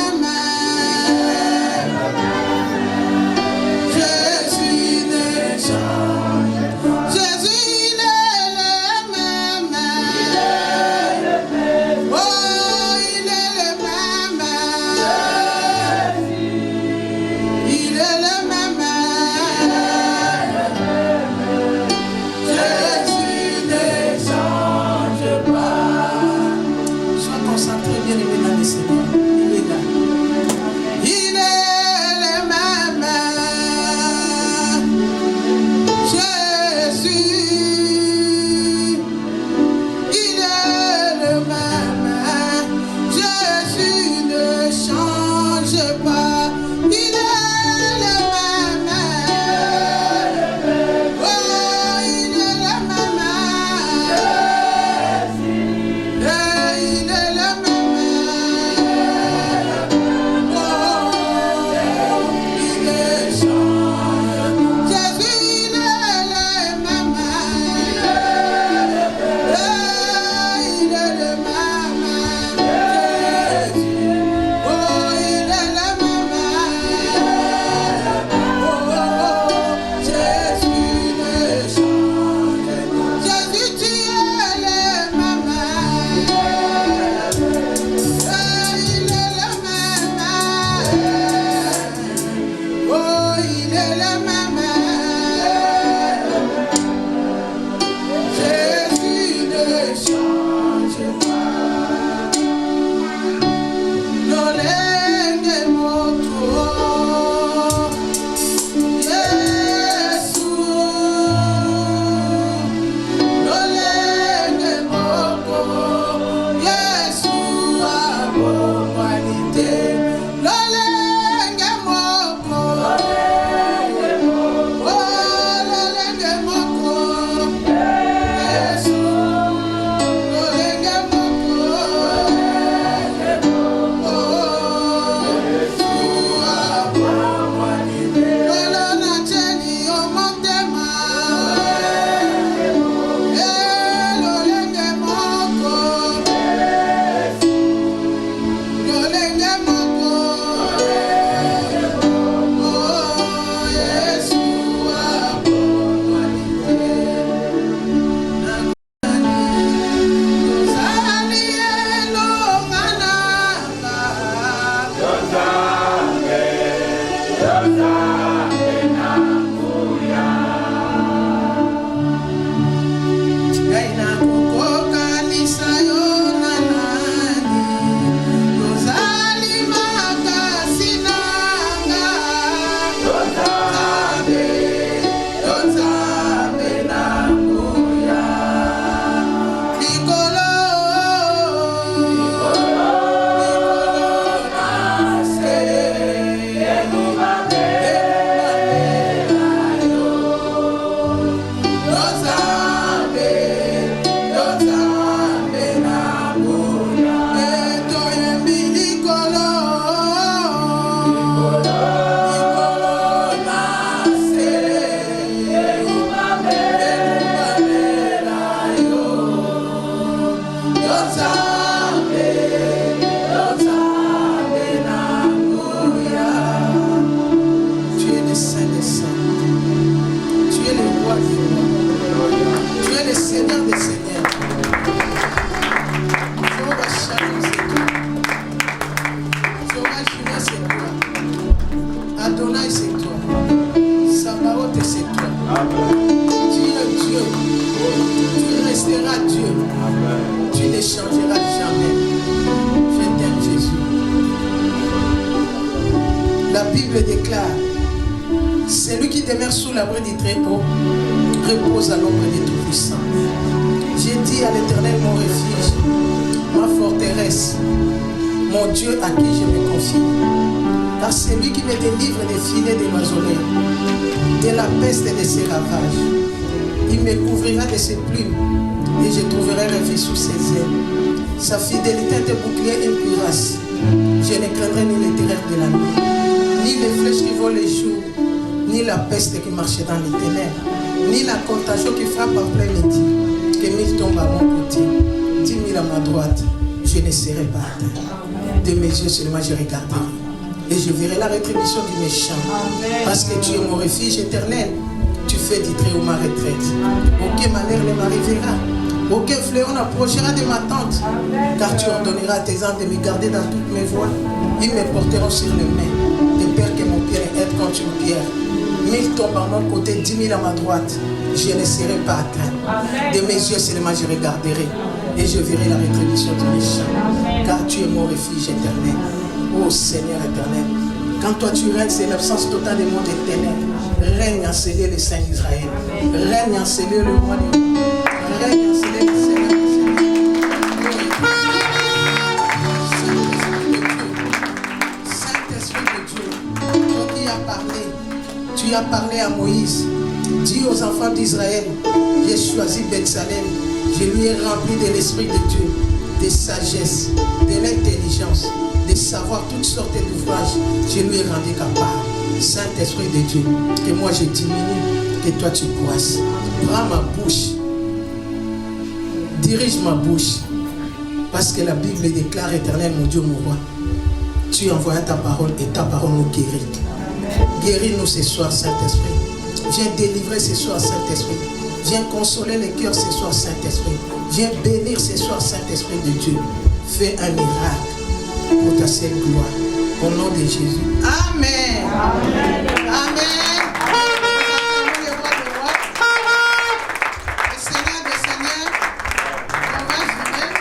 Bible déclare, celui qui demeure sous l'abri du Très-Haut repose à l'ombre du Tout-Puissant. J'ai dit à l'Éternel mon refuge, ma forteresse, mon Dieu à qui je me confie. Car c'est lui qui me délivre des filets de l'oiseleur, de la peste et de ses ravages. Il me couvrira de ses plumes et je trouverai refuge sous ses ailes. Sa fidélité est un bouclier et une cuirasse. Je ne craindrai ni les terreurs de la nuit, ni les flèches qui volent les jours, ni la peste qui marche dans les ténèbres, ni la contagion qui frappe en plein midi. Que 1000 tombent à mon côté, 10 000 à ma droite, je ne serai pas atteint. De mes yeux seulement je regarderai, et je verrai la rétribution du méchant. Parce que tu es mon refuge éternel, tu fais du Très-Haut ma retraite. Aucun malheur ne m'arrivera, aucun fléau n'approchera de ma tente. Car tu ordonneras à tes anges de me garder dans toutes mes voies. Ils me porteront sur les mains, de peur que mon pied ne heurte contre une pierre. 1000 tombent à mon côté, 10 000 à ma droite, je ne serai pas atteint. De mes yeux seulement je regarderai, et je verrai la rétribution du méchant. Car tu es mon refuge éternel. Ô Seigneur éternel, quand toi tu règnes, c'est l'absence totale des mondes des ténèbres. Règne en scellé le Saint d'Israël. Règne en scellé le roi des rois. Règne en scellé le Seigneur des Seigneurs. Saint-Esprit de Dieu, toi qui as parlé, tu as parlé à Moïse. Dis aux enfants d'Israël, j'ai choisi Bethsalem. Je lui ai rempli de l'Esprit de Dieu, de sagesse, de l'intelligence, de savoir toutes sortes d'ouvrages. Je lui ai rendu capable. Saint-Esprit de Dieu, que moi je diminue, que toi tu croisses. Prends ma bouche, dirige ma bouche, parce que la Bible déclare, éternel mon Dieu, mon roi, tu envoies ta parole et ta parole nous guérit. Guéris-nous ce soir, Saint-Esprit. Viens délivrer ce soir, Saint-Esprit. Viens consoler les cœurs ce soir, Saint-Esprit. Viens bénir ce soir, Saint-Esprit de Dieu. Fais un miracle pour ta seule gloire. Au nom de Jésus. Amen. Amen. Amen. Le roi des rois, le Seigneur des seigneurs, on va jurer.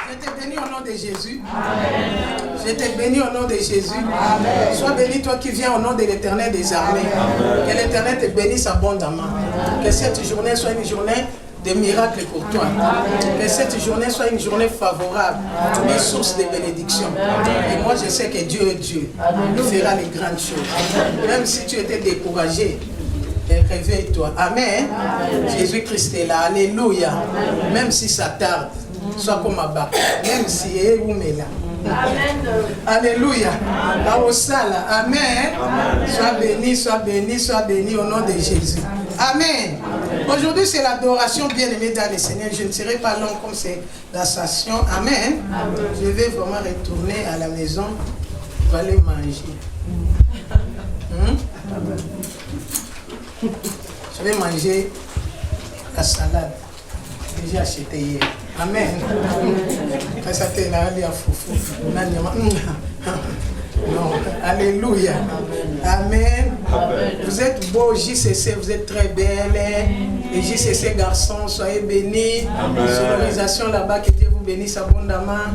Je te bénis au nom de Jésus. Amen. Je te bénis au nom de Jésus. Amen. Sois béni toi qui viens au nom de l'Éternel des armées. Amen. Que l'Éternel te bénisse abondamment. Amen. Que cette journée soit une journée de miracles pour toi. Amen. Que cette journée soit une journée favorable, une source de bénédiction. Amen. Et moi je sais que Dieu est Dieu. Il fera les grandes choses. Amen. Même si tu étais découragé, réveille-toi. Amen. Amen. Jésus-Christ est là. Alléluia. Amen. Même si ça tarde, sois comme Abba. Même si où est là. Amen. Alléluia. Amen. Amen. Sois béni au nom de Jésus. Amen. Aujourd'hui, c'est l'adoration bien-aimée dans le Seigneur. Je ne serai pas long comme c'est la station. Amen. Amen. Je vais vraiment retourner à la maison. Je vais aller manger. Je vais manger la salade que j'ai achetée hier. Amen. Non. Alléluia. Amen. Vous êtes beaux, JCC, vous êtes très belles. Et JCC garçons, soyez bénis. Sonorisation là-bas, que Dieu vous bénisse abondamment.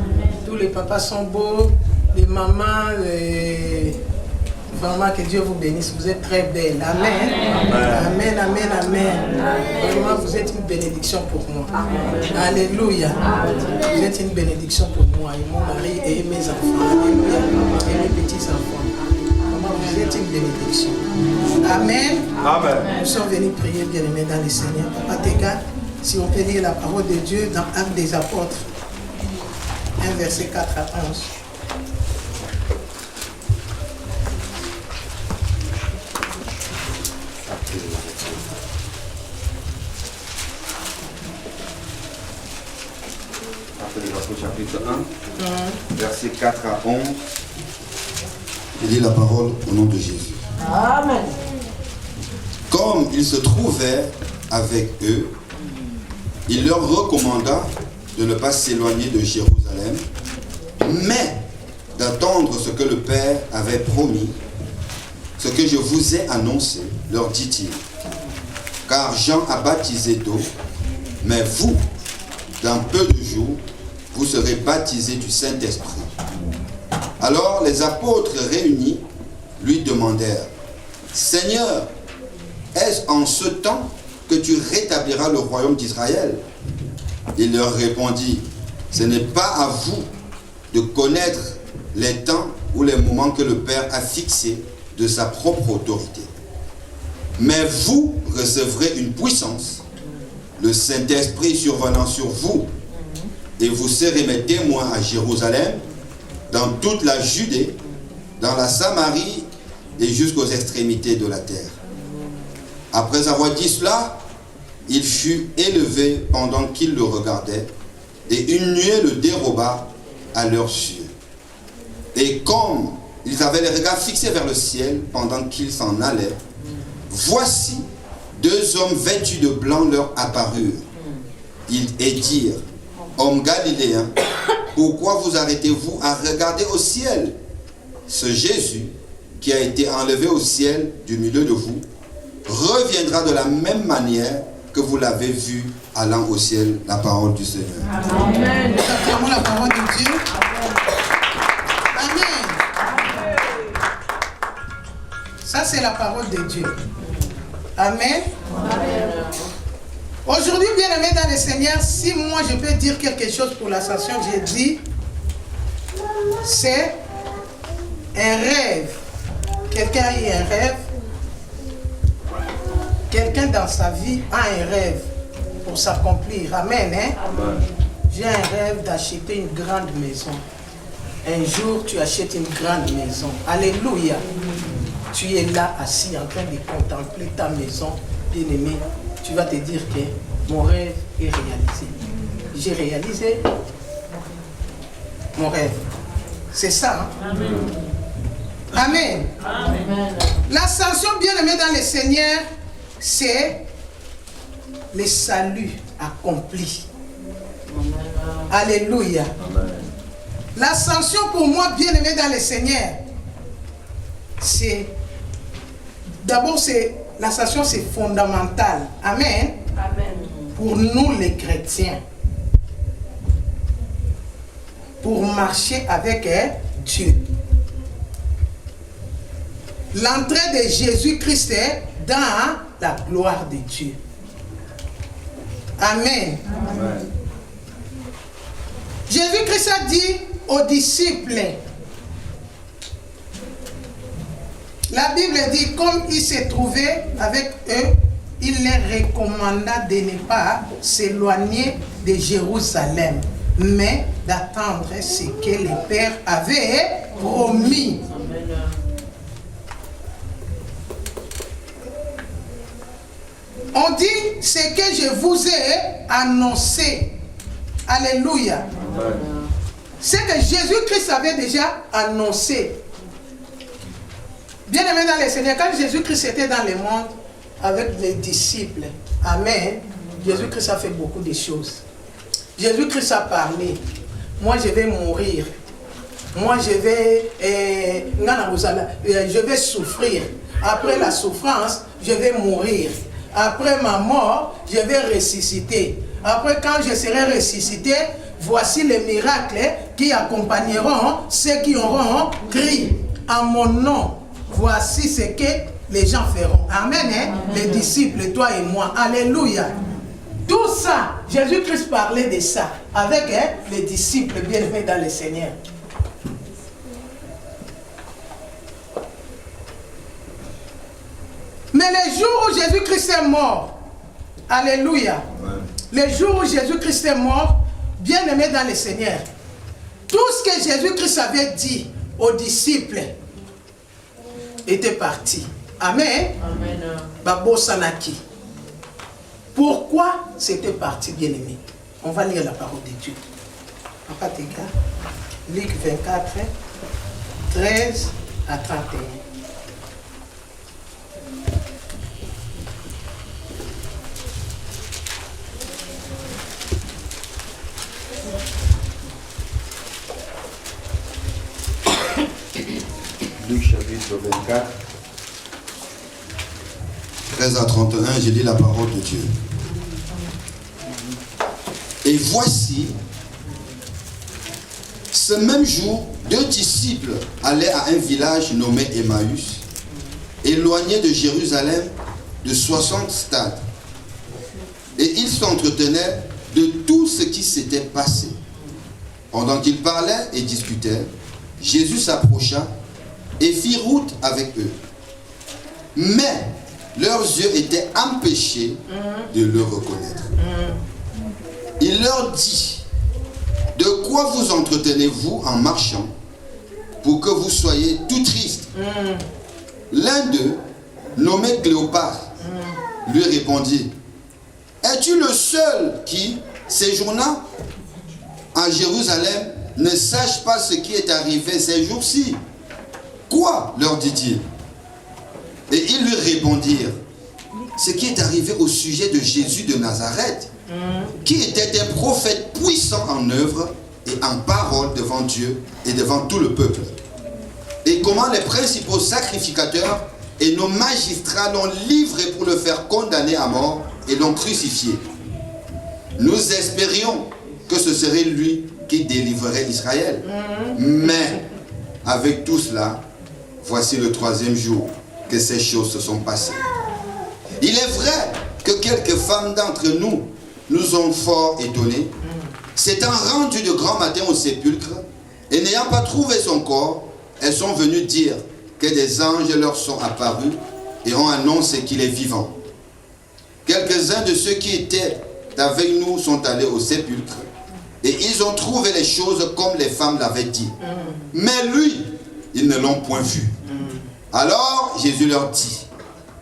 Tous les papas sont beaux, les mamans, vraiment que Dieu vous bénisse. Vous êtes très belles. Amen. Amen, amen, amen. Vraiment, vous êtes une bénédiction pour moi. Alléluia. Vous êtes une bénédiction pour moi et mon mari et mes enfants. Alléluia. Et mes petits-enfants. Vraiment, vous êtes une bénédiction. Amen. Amen. Nous sommes venus prier, bien-aimés, dans le Seigneur. Papa te garde, si on peut lire la parole de Dieu dans Actes des Apôtres, 1 verset 4 à 11. Chapitre 1, verset 4 à 11. Il lit la parole au nom de Jésus. Amen. Comme il se trouvait avec eux, il leur recommanda de ne pas s'éloigner de Jérusalem, mais d'attendre ce que le Père avait promis, ce que je vous ai annoncé, leur dit-il. Car Jean a baptisé d'eau, mais vous, dans peu de jours, vous serez baptisés du Saint-Esprit. Alors les apôtres réunis lui demandèrent, Seigneur, est-ce en ce temps que tu rétabliras le royaume d'Israël? Il leur répondit, ce n'est pas à vous de connaître les temps ou les moments que le Père a fixés de sa propre autorité. Mais vous recevrez une puissance, le Saint-Esprit survenant sur vous, et vous serez mes témoins à Jérusalem, dans toute la Judée, dans la Samarie et jusqu'aux extrémités de la terre. Après avoir dit cela, il fut élevé pendant qu'ils le regardaient, et une nuée le déroba à leurs yeux. Et comme ils avaient les regards fixés vers le ciel pendant qu'ils s'en allaient, voici 2 hommes vêtus de blanc leur apparurent. Ils dirent, hommes galiléens, pourquoi vous arrêtez-vous à regarder au ciel? Ce Jésus qui a été enlevé au ciel du milieu de vous reviendra de la même manière que vous l'avez vu allant au ciel. La parole du Seigneur. Amen. Nous acclamons la parole de Dieu. Amen. Ça, c'est la parole de Dieu. Amen. Aujourd'hui, bien-aimés dans le Seigneur, si moi je peux dire quelque chose pour l'ascension, j'ai dit, c'est un rêve. Quelqu'un a eu un rêve. Quelqu'un dans sa vie a un rêve pour s'accomplir. Amen. Hein? Amen. J'ai un rêve d'acheter une grande maison. Un jour, tu achètes une grande maison. Alléluia. Tu es là, assis, en train de contempler ta maison, bien-aimé. Tu vas te dire que mon rêve est réalisé. J'ai réalisé mon rêve. C'est ça. Hein? Amen. Amen. Amen. L'ascension, bien-aimé dans le Seigneur, c'est le salut accompli. Amen. Alléluia. L'ascension pour moi, bien-aimé dans le Seigneur, c'est d'abord, l'ascension, c'est fondamental. Amen. Amen. Pour nous les chrétiens, pour marcher avec Dieu. L'entrée de Jésus-Christ dans la gloire de Dieu. Amen. Amen. Jésus-Christ a dit aux disciples, la Bible dit, comme il s'est trouvé avec eux, il leur recommanda de ne pas s'éloigner de Jérusalem, mais d'attendre ce que le Père avait promis. On dit ce que je vous ai annoncé. Alléluia. C'est que Jésus-Christ avait déjà annoncé. Bien aimé dans le Seigneur, quand Jésus-Christ était dans le monde avec les disciples, amen, Jésus-Christ a fait beaucoup de choses. Jésus-Christ a parlé. Moi, je vais mourir. Moi, je vais souffrir. Après la souffrance, je vais mourir. Après ma mort, je vais ressusciter. Après, quand je serai ressuscité, voici les miracles qui accompagneront ceux qui auront cru en mon nom. Voici ce que les gens feront. Amen. Hein? Amen. Les disciples, toi et moi. Alléluia. Tout ça, Jésus-Christ parlait de ça avec les disciples bien-aimés dans le Seigneur. Mais les jours où Jésus-Christ est mort, alléluia, les jours où Jésus-Christ est mort, bien-aimé dans le Seigneur, tout ce que Jésus-Christ avait dit aux disciples était parti. Amen. Amen. Babo Sanaki. Pourquoi c'était parti, bien-aimé? On va lire la parole de Dieu. Papa Tega, Luc 24, 13 à 31. Luc chapitre 24, 13 à 31, je lis la parole de Dieu. Et voici, ce même jour, 2 disciples allaient à un village nommé Emmaüs, éloigné de Jérusalem de 60 stades. Et ils s'entretenaient de tout ce qui s'était passé. Pendant qu'ils parlaient et discutaient, Jésus s'approcha et fit route avec eux. Mais leurs yeux étaient empêchés de le reconnaître. Il leur dit: de quoi vous entretenez-vous en marchant pour que vous soyez tout tristes? L'un d'eux, nommé Cléopas, lui répondit: es-tu le seul qui, séjournant à Jérusalem, ne sache pas ce qui est arrivé ces jours-ci? Quoi? Leur dit-il. Et ils lui répondirent: ce qui est arrivé au sujet de Jésus de Nazareth, qui était un prophète puissant en œuvre et en parole devant Dieu et devant tout le peuple. Et comment les principaux sacrificateurs et nos magistrats l'ont livré pour le faire condamner à mort et l'ont crucifié. Nous espérions que ce serait lui qui délivrerait Israël. Mais avec tout cela, voici le 3e jour que ces choses se sont passées. Il est vrai que quelques femmes d'entre nous nous ont fort étonnés, s'étant rendues de grand matin au sépulcre et n'ayant pas trouvé son corps, elles sont venues dire que des anges leur sont apparus et ont annoncé qu'il est vivant. Quelques-uns de ceux qui étaient avec nous sont allés au sépulcre et ils ont trouvé les choses comme les femmes l'avaient dit. Mais lui, ils ne l'ont point vu. Alors Jésus leur dit: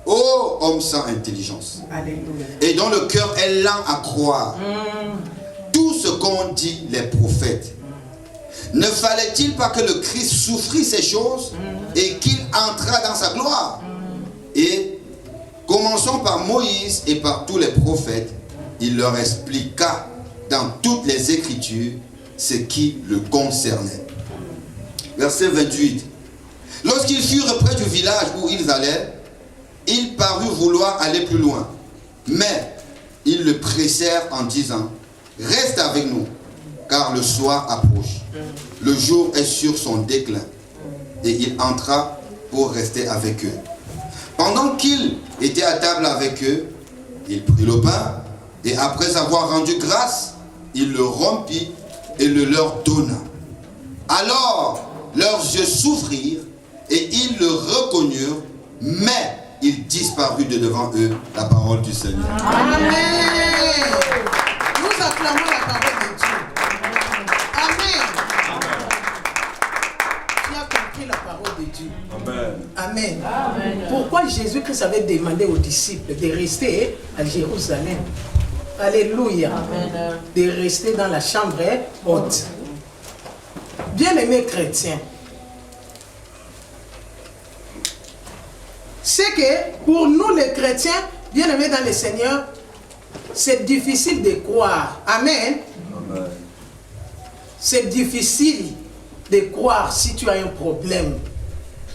ô homme sans intelligence, Alléluia. et dont le cœur est lent à croire tout ce qu'ont dit les prophètes, ne fallait-il pas que le Christ souffrit ces choses et qu'il entrât dans sa gloire? Et commençons par Moïse et par tous les prophètes, il leur expliqua dans toutes les Écritures ce qui le concernait. Verset 28. Lorsqu'ils furent près du village où ils allaient, il parut vouloir aller plus loin. Mais ils le pressèrent en disant: reste avec nous, car le soir approche. Le jour est sur son déclin. Et il entra pour rester avec eux. Pendant qu'il était à table avec eux, il prit le pain, et après avoir rendu grâce, il le rompit et le leur donna. Alors leurs yeux s'ouvrirent et ils le reconnurent, mais il disparut de devant eux. La parole du Seigneur. Amen. Nous acclamons la parole de Dieu. Amen. Tu as compris la parole de Dieu. Amen. Amen. Pourquoi Jésus-Christ avait demandé aux disciples de rester à Jérusalem? Alléluia. Amen. De rester dans la chambre haute. Bien-aimés chrétiens, c'est que pour nous les chrétiens, bien-aimés dans le Seigneur, c'est difficile de croire. Amen. Amen. C'est difficile de croire si tu as un problème,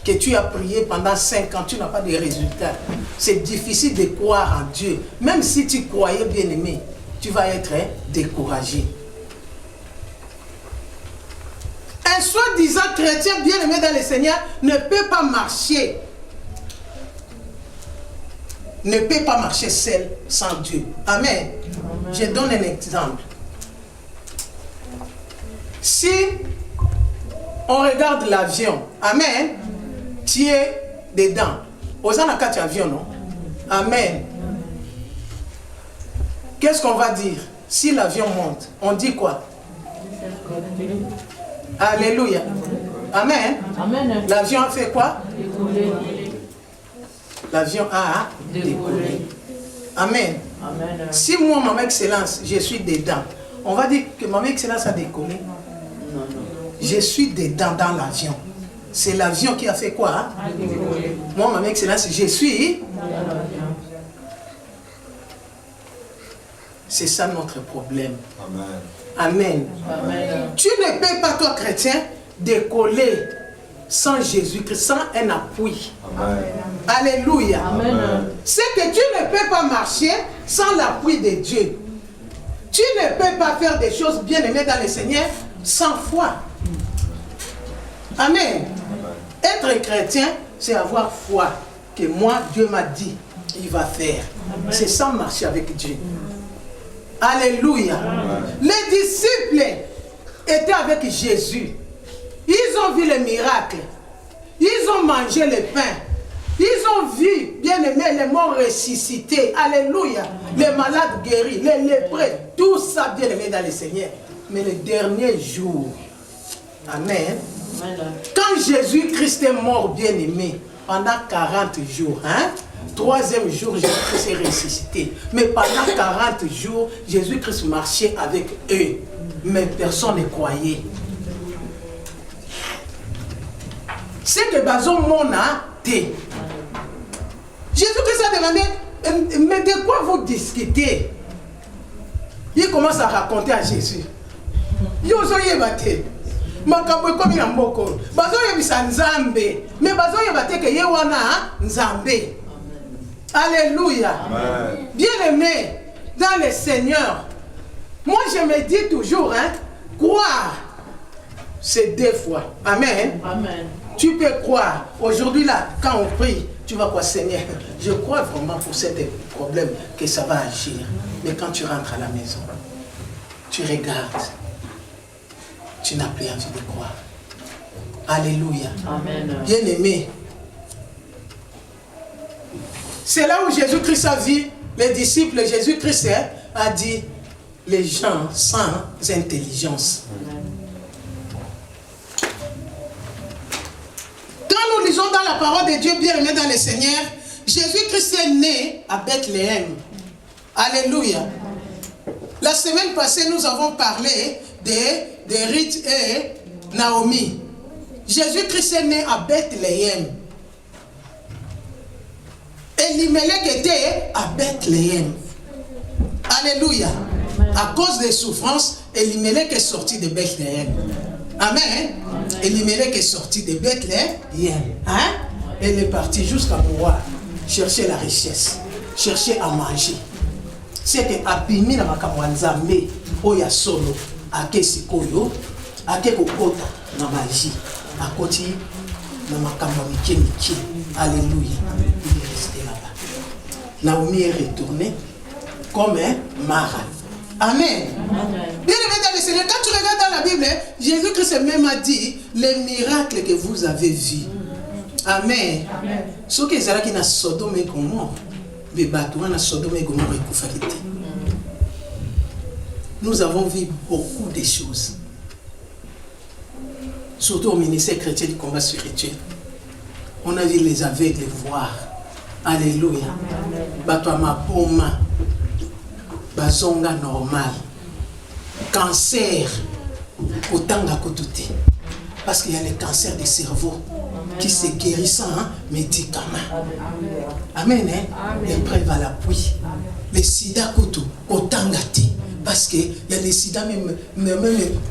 que tu as prié pendant 5 ans, tu n'as pas de résultats. C'est difficile de croire en Dieu. Même si tu croyais bien-aimé, tu vas être découragé. Un soi-disant chrétien bien-aimé dans le Seigneur ne peut pas marcher. Ne peut pas marcher seul sans Dieu. Amen. Amen. Je donne un exemple. Si on regarde l'avion, amen, tu es dedans. Osana quand tu avion, non? Amen. Qu'est-ce qu'on va dire? Si l'avion monte, on dit quoi? Alléluia. Amen. Amen. L'avion a fait quoi? L'avion a décollé. Amen. Amen. Si moi, Maman Excellence, je suis dedans, on va dire que Maman Excellence a décollé. Non, non. Je suis dedans dans l'avion. C'est l'avion qui a fait quoi? Hein? Moi, Maman Excellence, je suis dans l'avion. C'est ça notre problème. Amen. Amen. Amen. Tu ne peux pas, toi chrétien, décoller sans Jésus-Christ, sans un appui. Amen. Alléluia. Amen. C'est que tu ne peux pas marcher sans l'appui de Dieu. Tu ne peux pas faire des choses bien aimées dans le Seigneur sans foi. Amen. Être chrétien, c'est avoir foi que moi, Dieu m'a dit, il va faire. C'est ça marcher avec Dieu. Alléluia. Les disciples étaient avec Jésus. Ils ont vu les miracles. Ils ont mangé le pain. Ils ont vu, bien aimé, les morts ressuscités. Alléluia. Les malades guéris, les lépreux. Tout ça, bien aimé, dans le Seigneur. Mais le dernier jour, amen. Quand Jésus-Christ est mort, bien aimé, pendant 40 jours, hein, troisième jour, Jésus-Christ est ressuscité. Mais pendant 40 jours, Jésus-Christ marchait avec eux. Mais personne ne croyait. C'est que Bazon Mona T. Jésus-Christ a demandé, mais de quoi vous discutez? Il commence à raconter à Jésus. Yozo yebate. Makambo komi na mboko. Bazo yebisa nzambe. Mais bazo yebate ke yewana nzambe. Alléluia. Bien-aimé dans le Seigneur. Moi je me dis toujours, hein, croire, c'est 2 fois. Amen. Amen. Tu peux croire. Aujourd'hui là, quand on prie, tu vas quoi, Seigneur? Je crois vraiment pour cet problème que ça va agir. Mais quand tu rentres à la maison, tu regardes. Tu n'as plus envie de croire. Alléluia. Amen. Bien-aimé. C'est là où Jésus-Christ a vu les disciples. Jésus-Christ a dit, les gens sans intelligence. Quand nous lisons dans la parole de Dieu, bien-aimé dans le Seigneur, Jésus-Christ est né à Bethléem. Alléluia. La semaine passée, nous avons parlé de Ruth et Naomi. Jésus-Christ est né à Bethléem. Elimelech était à Bethléem. Alléluia. À cause des souffrances, Elimelech est sorti de Bethléem. Amen. Elimelech est sorti de Bethléem. Hein? Elle est partie jusqu'à pouvoir chercher la richesse, chercher à manger. C'est que Abimi na makamwanzambe oya solo ake sikoyo ake kokota na magie akoti na makamwa mike. Alléluia. Il est resté là-bas. Naomi est retournée comme Mara. Amen. Bien aimé dans le Seigneur, quand tu regardes dans la Bible, Jésus-Christ même a dit les miracles que vous avez vus. Amen. Ce qui est là qui n'a Sodome et Gomorrhe, mais Batouan a Sodome et Gomorrhe et Koufakité. Nous avons vu beaucoup de choses. Surtout au ministère chrétien du combat spirituel. On a vu les aveugles voir. Alléluia. Batouan ma poma. Bazonga normal. Cancer. Kotanga kotuté. Parce qu'il y a le cancer du cerveau qui se guérit sans médicaments. Amen. Les preuves à l'appui. Les sida koto. Kotangati. Parce qu'il y a les sida, même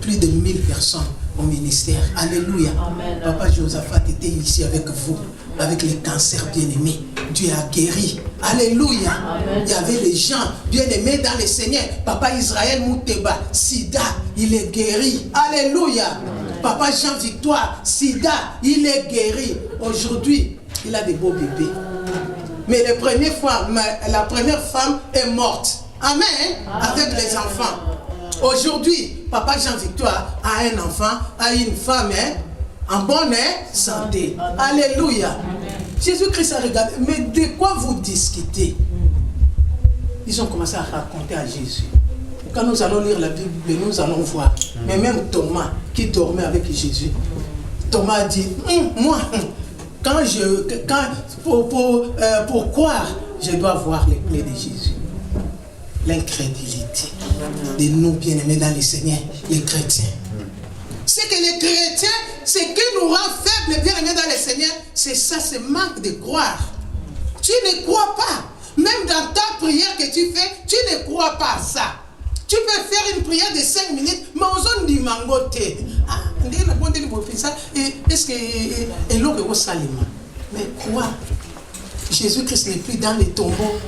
plus de 1000 personnes au ministère. Alléluia. Amen. Papa Josaphat était ici avec vous, avec les cancers bien-aimés. Dieu a guéri. Alléluia. Amen. Il y avait les gens bien-aimés dans le Seigneur. Papa Israël Mouteba, sida, il est guéri. Alléluia. Amen. Papa Jean-Victoire, sida, il est guéri. Aujourd'hui, il a des beaux bébés. Mais la première femme est morte. Amen. Avec les enfants. Aujourd'hui, Papa Jean-Victoire a un enfant, a une femme en bonne santé. Alléluia. Jésus-Christ a regardé. Mais de quoi vous discutez? Ils ont commencé à raconter à Jésus. Quand nous allons lire la Bible, nous allons voir. Mais même Thomas, qui dormait avec Jésus, Thomas a dit, moi, pour croire, je dois voir les plaies de Jésus. L'incrédulité de nous bien-aimés dans le Seigneur, les chrétiens. C'est que les chrétiens, ce qui nous rend faibles bien-aimés dans le Seigneur, c'est ça, c'est manque de croire. Tu ne crois pas. Même dans ta prière que tu fais, tu ne crois pas à ça. Tu peux faire une prière de 5 minutes, mais aux zones du mangote. Est-ce que mais crois. Jésus-Christ n'est plus dans les tombeaux.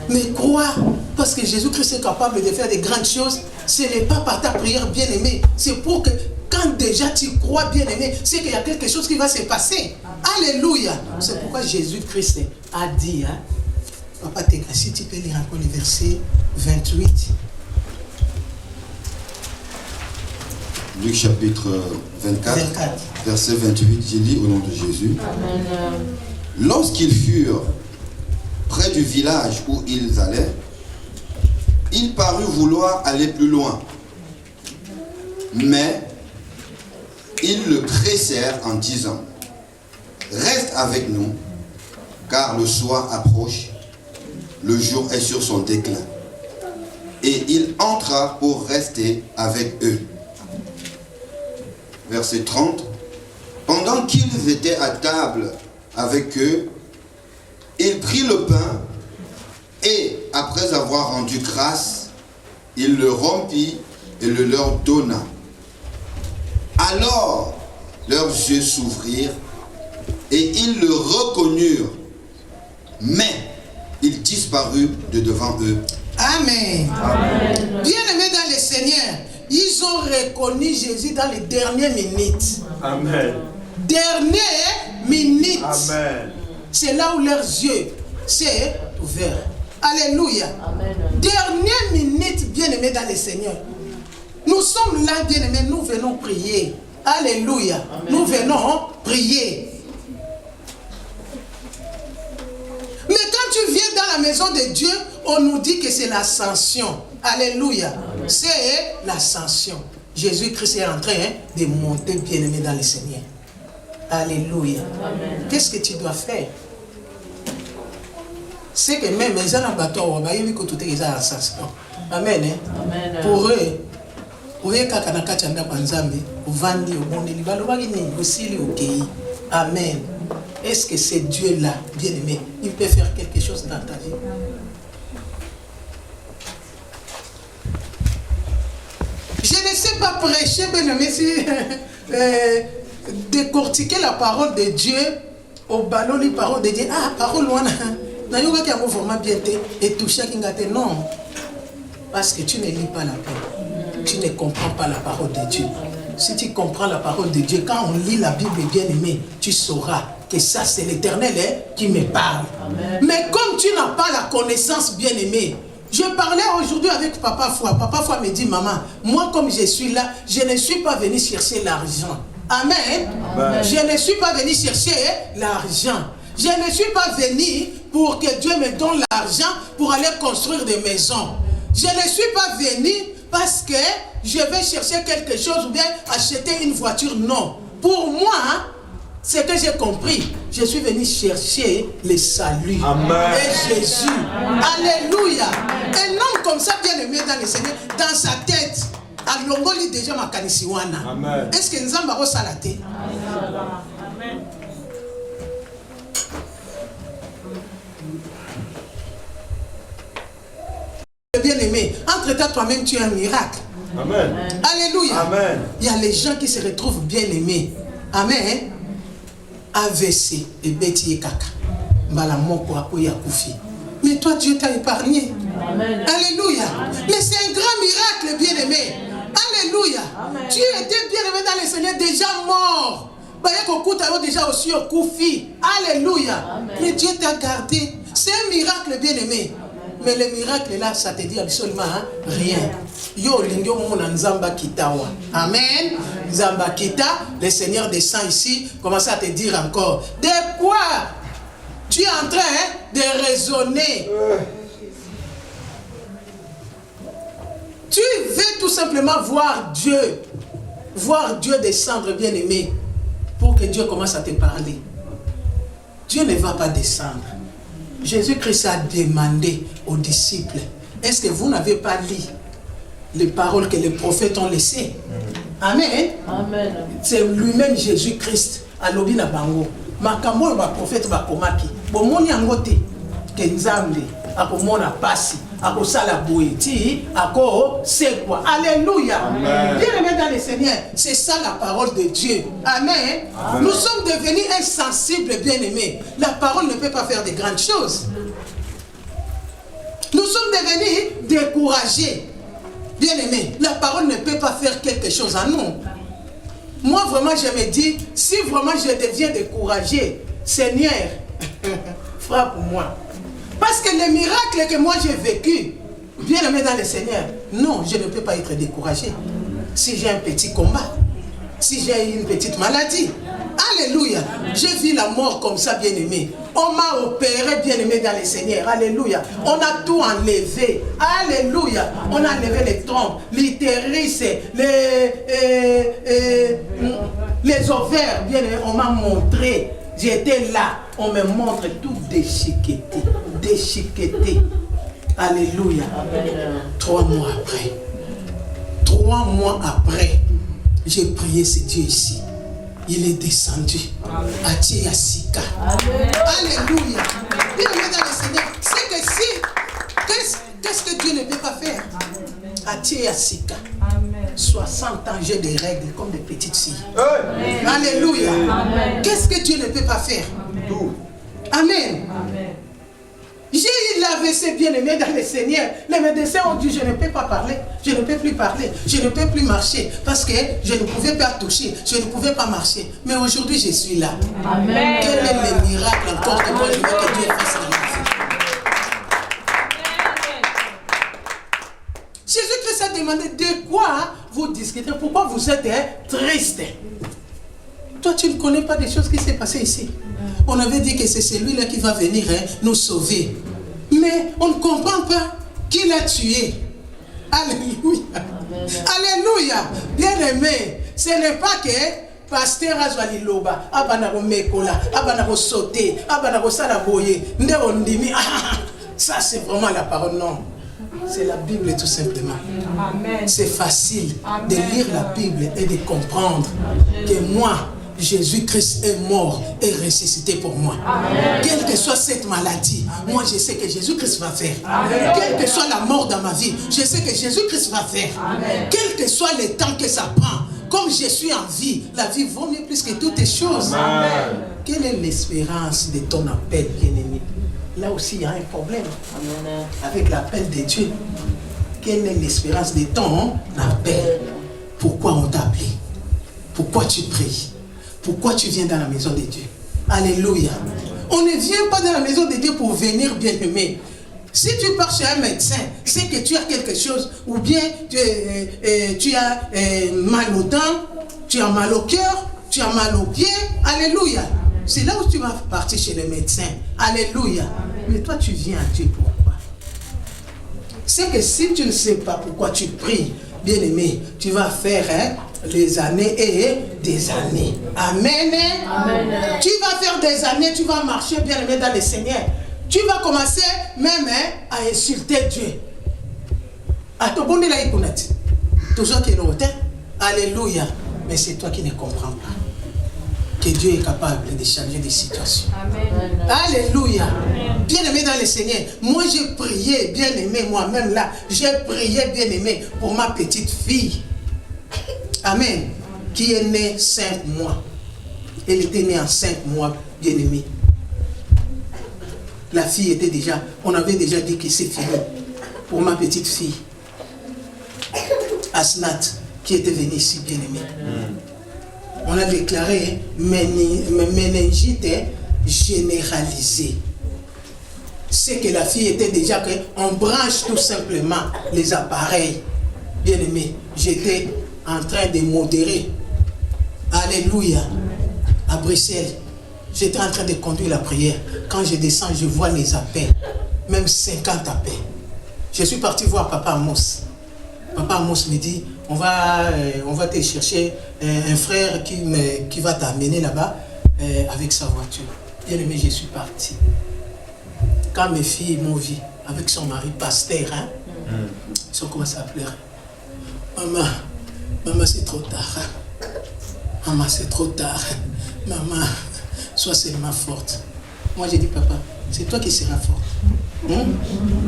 Mais crois, parce que Jésus-Christ est capable de faire des grandes choses. Ce n'est pas par ta prière bien-aimée. C'est pour que Quand déjà tu crois, bien-aimé, c'est qu'il y a quelque chose qui va se passer. Alléluia. C'est pourquoi Jésus-Christ a dit, hein, Papa Teka, si tu peux lire encore le verset 28. Luc chapitre 24, verset 28, j'ai lu au nom de Jésus. Amen. Lorsqu'ils furent près du village où ils allaient, il parut vouloir aller plus loin. Mais ils le pressèrent en disant, reste avec nous, car le soir approche, le jour est sur son déclin. Et il entra pour rester avec eux. Verset 30. Pendant qu'ils étaient à table avec eux, il prit le pain et, après avoir rendu grâce, il le rompit et le leur donna. Alors, leurs yeux s'ouvrirent et ils le reconnurent, mais il disparut de devant eux. Amen. Amen. Bien-aimés dans le Seigneur, ils ont reconnu Jésus dans les dernières minutes. Amen. Dernière minute. Amen. C'est là où leurs yeux s'est ouverts. Alléluia. Amen. Dernière minute, bien-aimés dans le Seigneur. Nous sommes là, bien-aimés, nous venons prier. Alléluia. Amen. Nous venons prier. Mais quand tu viens dans la maison de Dieu, on nous dit que c'est l'ascension. Alléluia. C'est l'ascension. Jésus-Christ est en train de monter, bien-aimé, dans le Seigneur. Alléluia. Qu'est-ce que tu dois faire? C'est que même les gens ont battu, ils ont tout les ascension. Amen. Amen. Pour eux, amen. Est-ce que ce Dieu-là, bien-aimé, il peut faire quelque chose dans ta vie? Je ne sais pas prêcher, bien-aimé, si décortiquer la parole de Dieu au ballon, les paroles de Dieu. Ah, parole loin. Et toucher à non. Parce que tu ne lis pas la Bible. Tu ne comprends pas la parole de Dieu. Si tu comprends la parole de Dieu, quand on lit la Bible, bien-aimé, tu sauras que ça, c'est l'Éternel qui me parle. Amen. Mais comme tu n'as pas la connaissance, bien-aimé, je parlais aujourd'hui avec Papa Foi. Papa Foi me dit, maman, moi comme je suis là, je ne suis pas venu chercher l'argent. Amen. Amen. Je ne suis pas venu chercher l'argent. Je ne suis pas venu pour que Dieu me donne l'argent pour aller construire des maisons. Je ne suis pas venu parce que je vais chercher quelque chose ou bien acheter une voiture. Non. Pour moi, ce que j'ai compris, je suis venu chercher le salut. Amen. Et Jésus. Amen. Alléluia. Un homme comme ça, bien aimé dans le Seigneur, dans sa tête, à l'ongoli déjà ma kanisiwana. Est-ce que nous avons salaté? Amen. Bien-aimé, entre toi-même, tu es un miracle. Amen. Alléluia. Amen. Il y a les gens qui se retrouvent bien-aimés. Amen. AVC et Betty Kaka. Mais toi, Dieu t'a épargné. Amen. Alléluia. Amen. Mais c'est un grand miracle, bien-aimé. Alléluia. Amen. Tu étais bien-aimé dans le Seigneur, déjà mort. Déjà aussi au Koufi. Alléluia. Amen. Mais Dieu t'a gardé. C'est un miracle, bien-aimé. Mais le miracle là, ça te dit absolument rien. Yo lingo mona nzamba kitawa. Amen. Nzamba kita, le Seigneur descend ici, commence à te dire encore. De quoi tu es en train de raisonner? Tu veux tout simplement voir Dieu descendre, bien-aimé, pour que Dieu commence à te parler. Dieu ne va pas descendre. Jésus-Christ a demandé aux disciples, est-ce que vous n'avez pas lu les paroles que les prophètes ont laissées? Amen. Amen. C'est lui-même Jésus-Christ à l'obina bango. Makambo ba prophète ba komaki. Bomoni angote kenzambe akomona pasi akosala boiti ako c'est quoi? Alléluia. Bien-aimé dans le Seigneur, c'est ça la parole de Dieu. Amen. Amen. Nous sommes devenus insensibles, bien-aimés. La parole ne peut pas faire de grandes choses. Nous sommes devenus découragés. Bien-aimés, la parole ne peut pas faire quelque chose à nous. moi vraiment je me dis, si vraiment je deviens découragé, Seigneur, frappe-moi. Parce que les miracles que moi j'ai vécu, bien aimé dans le Seigneur, non, je ne peux pas être découragé. Si j'ai un petit combat, si j'ai une petite maladie, alléluia, j'ai vu la mort comme ça, bien aimé. On m'a opéré, bien aimé dans le Seigneur, alléluia. On a tout enlevé, alléluia. On a enlevé les trompes, l'utérus, les ovaires, bien aimé. On m'a montré, j'étais là, on me montre tout déchiqueté, déchiqueté. Alléluia. 3 mois après, 3 mois après, j'ai prié ce Dieu ici. Il est descendu à Tiasika. Alléluia. Bien aimé dans le Seigneur. C'est que si, qu'est-ce que Dieu ne peut pas faire? À Tiasika. 60 ans, j'ai des règles comme des petites filles. Alléluia. Qu'est-ce que Dieu ne peut pas faire? Amen. J'ai eu l'AVC, bien aimé dans le Seigneur. Les médecins ont dit, je ne peux pas parler, je ne peux plus parler, je ne peux plus marcher parce que je ne pouvais pas toucher, je ne pouvais pas marcher. Mais aujourd'hui, je suis là. Amen. Quel est le miracle encore que moi je veux que Dieu fasse dans ma vie? Jésus-Christ a demandé de quoi vous discutez, pourquoi vous êtes triste. Toi, tu ne connais pas des choses qui s'est passées ici. On avait dit que c'est celui-là qui va venir nous sauver. Mais on ne comprend pas qui l'a tué. Alléluia. Alléluia. Bien aimé, ce n'est pas que pasteur Azwali Loba, abanako mekola, abanako sauter, abanako salaboye, ndéondimi. Ça c'est vraiment la parole, non. C'est la Bible tout simplement. C'est facile de lire la Bible et de comprendre que moi, Jésus-Christ est mort et ressuscité pour moi. Amen. Quelle que soit cette maladie, moi je sais que Jésus-Christ va faire. Amen. Quelle que soit la mort dans ma vie, je sais que Jésus-Christ va faire. Amen. Quel que soit le temps que ça prend, comme je suis en vie, la vie vaut mieux plus que toutes les choses. Amen. Quelle est l'espérance de ton appel, bien-aimé? Là aussi, il y a un problème. Amen. Avec l'appel de Dieu. Quelle est l'espérance de ton appel? Pourquoi on t'a appelé? Pourquoi tu pries? Pourquoi tu viens dans la maison de Dieu? Alléluia. On ne vient pas dans la maison de Dieu pour venir bien aimé. Si tu pars chez un médecin, c'est que tu as quelque chose, ou bien tu as mal au dents, tu as mal au cœur, tu as mal aux pieds. Alléluia. C'est là où tu vas partir chez le médecin. Alléluia. Mais toi, tu viens à Dieu pourquoi? C'est que si tu ne sais pas pourquoi tu pries, bien aimé, tu vas faire des années et des années. Amen. Amen. Tu vas faire des années, tu vas marcher bien aimé dans le Seigneur. Tu vas commencer même à insulter Dieu. Alléluia. Mais c'est toi qui ne comprends pas que Dieu est capable de changer des situations. Amen. Alléluia. Amen. Bien aimé dans le Seigneur. Moi j'ai prié, bien aimé, moi-même là. J'ai prié, bien aimé, pour ma petite fille. Amen. Qui est née 5 mois. Elle était née en 5 mois, bien aimé. La fille était déjà, on avait déjà dit que c'est fini. Pour ma petite fille. Asnat, qui était venue ici, bien aimé. On a déclaré méningite généralisée. C'est que la fille était déjà qu'on branche tout simplement les appareils. Bien aimé, j'étais en train de modérer. Alléluia. À Bruxelles, j'étais en train de conduire la prière. Quand je descends, je vois les appels. Même 50 appels. Je suis parti voir Papa Amos. Papa Amos me dit, on va te chercher un frère qui va t'amener là-bas avec sa voiture. Bien aimé, je suis parti. Quand mes filles m'ont vu avec son mari, pasteur, ils ont commencé à pleurer. Maman, c'est trop tard. Maman, c'est trop tard. Maman, sois seulement forte. Moi, j'ai dit, papa, c'est toi qui seras forte.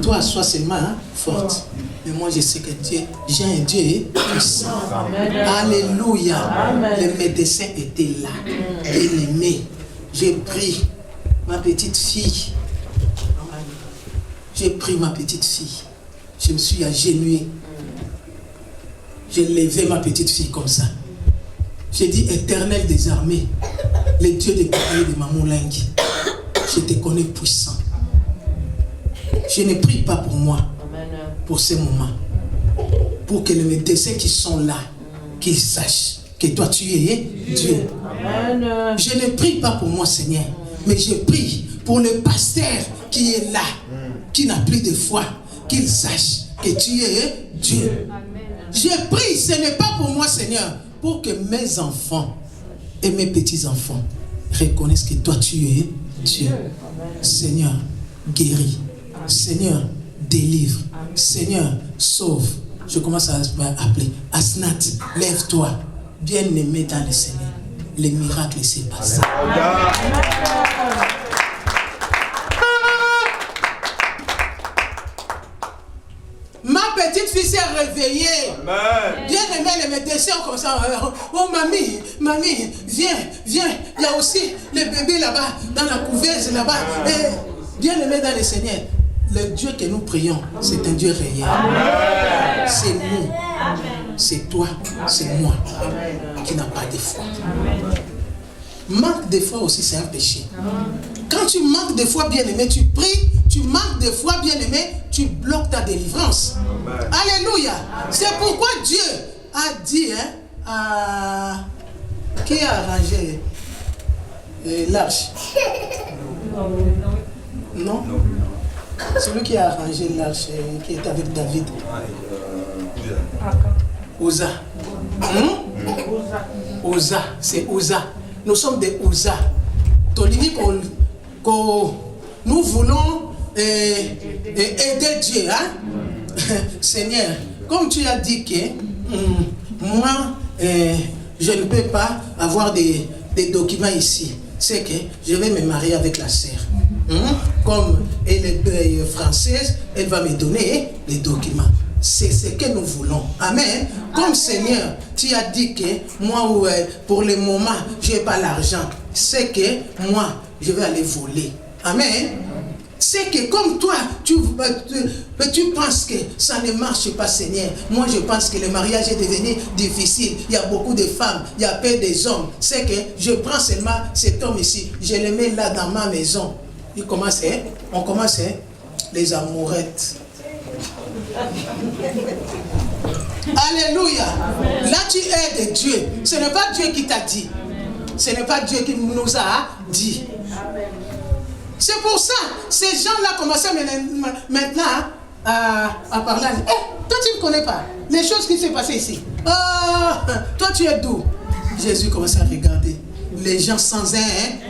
Toi, sois seulement forte. Mais moi, je sais que Dieu, j'ai un Dieu puissant. Alléluia. Amen. Le médecin était là. Il aimait. J'ai pris ma petite fille. J'ai pris ma petite fille. Je me suis agenouillé. J'ai levé ma petite fille comme ça. J'ai dit éternel des armées, le Dieu des guerriers de Mamoulingi. Je te connais puissant. Je ne prie pas pour moi, pour ce moment. Pour que les médecins qui sont là, qu'ils sachent que toi tu es Dieu. Amen. Je ne prie pas pour moi, Seigneur, mais je prie pour le pasteur qui est là, qui n'a plus de foi, qu'il sache que tu es Dieu. Amen. Je prie, ce n'est pas pour moi, Seigneur, pour que mes enfants et mes petits-enfants reconnaissent que toi tu es Dieu. Amen. Seigneur, guéris. Seigneur, délivre. Seigneur, sauve. Je commence à appeler. Asnat, lève-toi. Bien-aimé dans le Seigneur. Les miracles s'est passé. Ma petite fille s'est réveillée. Bien-aimé, les médecins ont commencé à... Oh mamie, viens. Il y a aussi le bébé là-bas, dans la couveuse là-bas. Bien-aimé dans le Seigneur. Le Dieu que nous prions, c'est un Dieu réel. C'est nous. C'est toi, c'est moi qui n'a pas de foi. Manque de foi aussi, c'est un péché. Quand tu manques de foi, bien-aimé, tu pries, tu manques de foi, bien-aimé, tu bloques ta délivrance. Alléluia. C'est pourquoi Dieu a dit, qui a arrangé l'arche? Non? Celui qui a arrangé l'arche, qui est avec David. Oza. Oza, c'est Oza. Nous sommes des Oza. Nous voulons aider Dieu. Hein? Seigneur, comme tu as dit que moi, je ne peux pas avoir des documents ici. C'est que je vais me marier avec la sœur. Comme elle est française, elle va me donner les documents. C'est ce que nous voulons. Amen. Comme Seigneur, tu as dit que moi, pour le moment, je n'ai pas l'argent. C'est que moi, je vais aller voler. Amen. C'est que comme toi, tu penses que ça ne marche pas, Seigneur. Moi, je pense que le mariage est devenu difficile. Il y a beaucoup de femmes, il y a peu des hommes. C'est que je prends seulement cet homme ici, je le mets là dans ma maison. On commence les amourettes. Alléluia. Là, tu aides Dieu. Ce n'est pas Dieu qui t'a dit. Ce n'est pas Dieu qui nous a dit. C'est pour ça, ces gens-là commençaient maintenant à parler. Toi, tu ne connais pas les choses qui s'est passées ici. Toi, tu es d'où? Jésus commençait à regarder. Les gens sans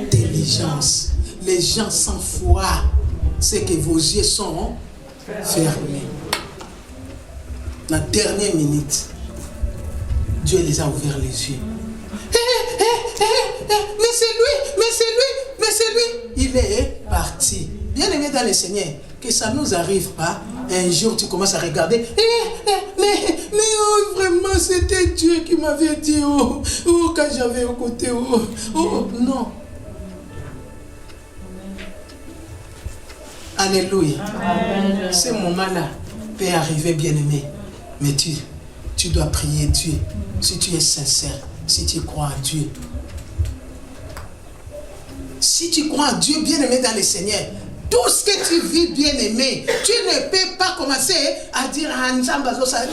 intelligence. Les gens sans foi. C'est que vos yeux sont fermés. La dernière minute, Dieu les a ouverts les yeux. Mais c'est lui. Il est parti. Bien aimé dans le Seigneur, que ça ne nous arrive pas. Un jour, tu commences à regarder. Mais vraiment, c'était Dieu qui m'avait dit, quand j'avais écouté. Non. Alléluia. Amen. Ce moment-là peut arriver, bien-aimé. Mais tu dois prier Dieu. Si tu es sincère, si tu crois en Dieu. Si tu crois en Dieu, bien-aimé dans le Seigneur, tout ce que tu vis, bien-aimé, tu ne peux pas commencer à dire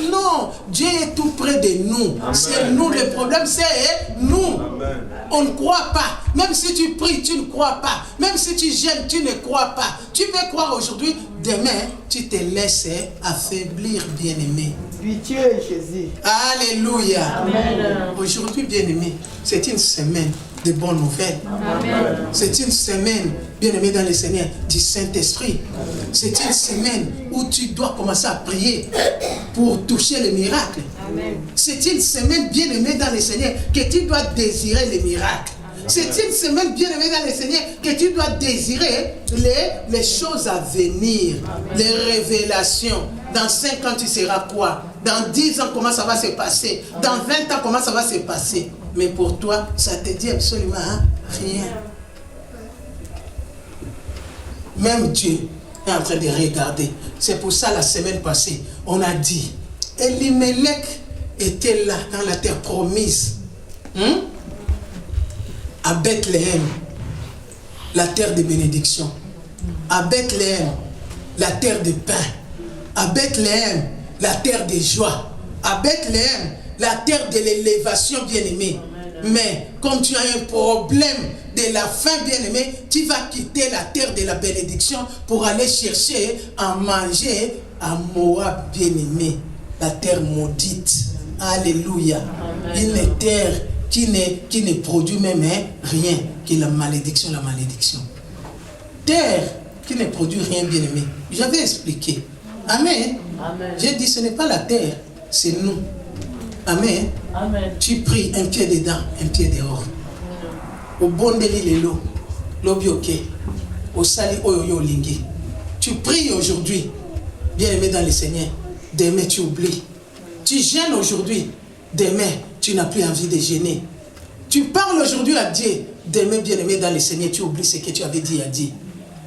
non, Dieu est tout près de nous. C'est nous, le problème c'est nous. Amen. On ne croit pas. Même si tu pries, tu ne crois pas. Même si tu gênes, tu ne crois pas. Tu peux croire aujourd'hui, demain, tu te laisses affaiblir, bien-aimé. Pitié, Jésus. Alléluia. Amen. Aujourd'hui, bien-aimé, c'est une semaine de bonnes nouvelles. Amen. C'est une semaine, bien-aimé dans le Seigneur, du Saint-Esprit. C'est une semaine où tu dois commencer à prier pour toucher les miracles. C'est une semaine, bien-aimé dans le Seigneur, que tu dois désirer les miracles. C'est une semaine, bien-aimé dans le Seigneur, que tu dois désirer les choses à venir, les révélations. Dans 5 ans, tu seras quoi? Dans 10 ans, comment ça va se passer? Dans 20 ans, comment ça va se passer? Mais pour toi, ça te dit absolument rien. Même Dieu est en train de regarder. C'est pour ça, la semaine passée, on a dit, Elimelech était là, dans la terre promise. À Bethléem, la terre de bénédiction. À Bethléem, la terre de pain. À Bethléem, la terre de joie. À Bethléem, la terre de l'élévation, bien-aimé. Mais comme tu as un problème de la faim, bien-aimé, tu vas quitter la terre de la bénédiction pour aller chercher à manger à Moab, bien-aimé. La terre maudite. Alléluia. Une terre qui ne produit même rien que la malédiction, la malédiction. Terre qui ne produit rien, bien-aimé. J'avais expliqué. Amen. J'ai dit ce n'est pas la terre, c'est nous. Amen. Amen. Tu pries un pied dedans, un pied dehors. Au bon délit l'eau, l'obioke, au sali oyo lingi. Tu pries aujourd'hui, bien-aimé dans le Seigneur. Demain tu oublies. Tu gênes aujourd'hui, demain tu n'as plus envie de gêner. Tu parles aujourd'hui à Dieu, demain bien-aimé dans le Seigneur, tu oublies ce que tu avais dit à Dieu.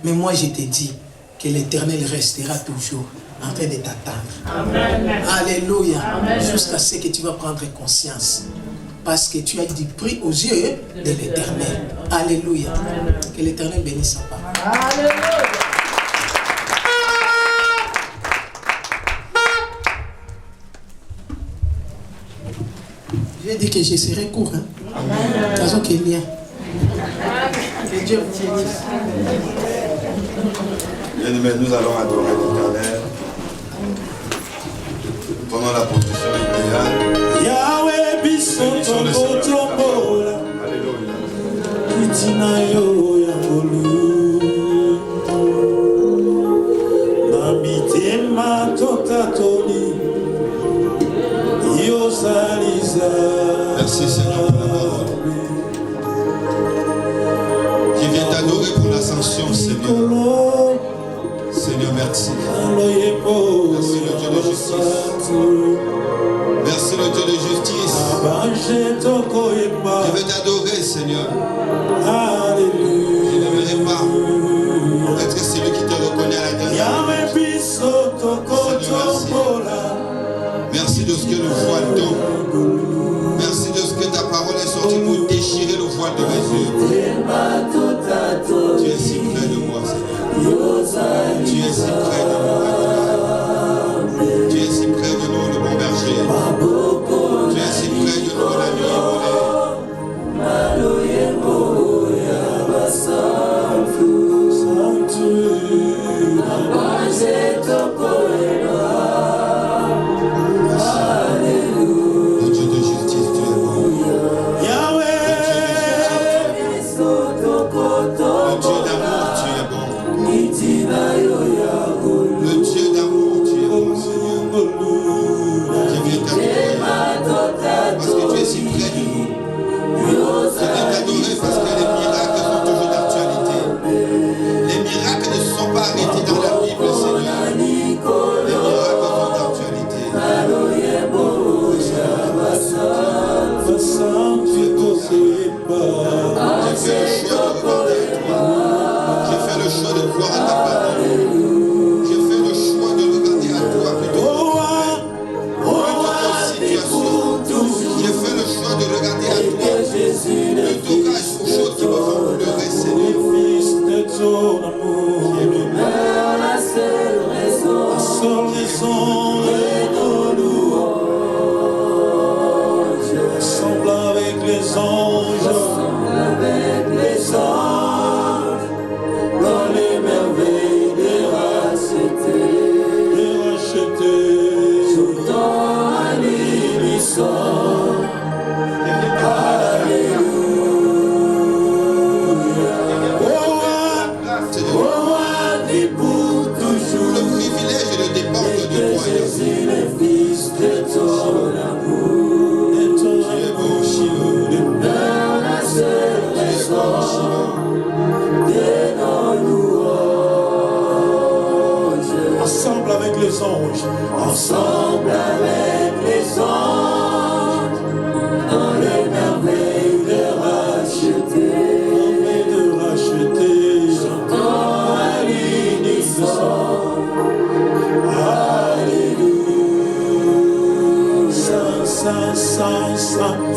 Mais moi je te dis que l'Éternel restera toujours en train de t'attendre. Alléluia. Jusqu'à ce que tu vas prendre conscience. Parce que tu as dit prix aux yeux de l'Éternel. Alléluia. Que l'Éternel bénisse sa parole. Alléluia. J'ai dit que je serai court. De toute façon, qu'il y a. Que Dieu vous bénisse. Bien-aimés, nous allons adorer l'Éternel. Pendant la position idéale. Yahweh bisoto botombola. Alléluia. Kitina yo ya bolu. Nabitema totatoli. Yo salisa. Merci Seigneur pour la parole. Je viens t'adorer pour l'ascension, Seigneur. Seigneur, merci. Merci le Dieu de justice. Merci le Dieu de justice. Je vais t'adorer, Seigneur. Je n'aimerais pas être celui qui te reconnaît à la dernière. Merci de ce que le voile tombe. Merci de ce que ta parole est sortie pour déchirer le voile de mes yeux. Tu es si près de moi, Seigneur. Tu es si près de moi, Adonai. Tu es si près de nous, le bon berger. Tu es si près de nous, la nuit Le Dieu de justice, tu es bon. Le Dieu d'amour, tu es bon. Le Dieu d'amour, tu es bon, Seigneur. Je viens t'adorer parce que tu es si près de nous. Je viens t'adorer parce que les miracles sont toujours d'actualité. Les miracles ne sont pas arrêtés dans la Bible, Seigneur. Les miracles sont d'actualité. Tu es beau, Seigneur. J'ai fait le choix de regarder à toi. J'ai fait le choix de croire à ta parole. J'ai fait le choix de regarder à toi plutôt que notre situation. J'ai fait le choix de regarder Jesus.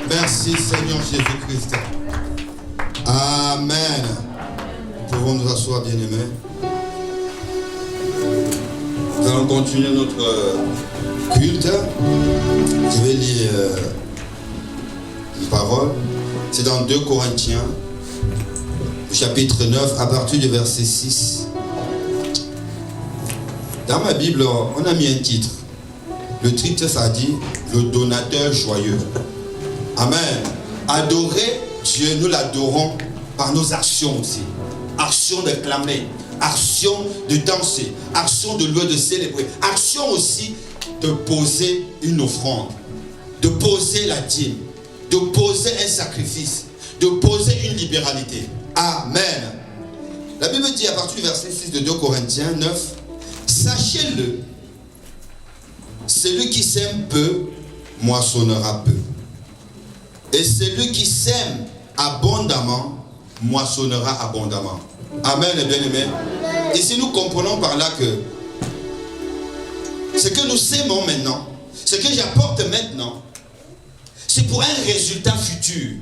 Merci Seigneur Jésus-Christ. Jésus-Christ. Amen. Nous pouvons nous asseoir, bien-aimés. Nous allons continuer notre culte. Je vais lire une parole. C'est dans 2 Corinthiens, chapitre 9, à partir du verset 6. Dans ma Bible, on a mis un titre. Le titre, ça dit « Le donateur joyeux ». Amen. Adorer Dieu, nous l'adorons par nos actions aussi. Action de clamer, action de danser, action de louer, de célébrer, action aussi de poser une offrande, de poser la dîme, de poser un sacrifice, de poser une libéralité. Amen. La Bible dit à partir du verset 6 de 2 Corinthiens 9, sachez-le, celui qui sème peu, moissonnera peu. Et celui qui sème abondamment, moissonnera abondamment. Amen, bien-aimés. Ici, nous comprenons par là que ce que nous sémons maintenant, ce que j'apporte maintenant, c'est pour un résultat futur.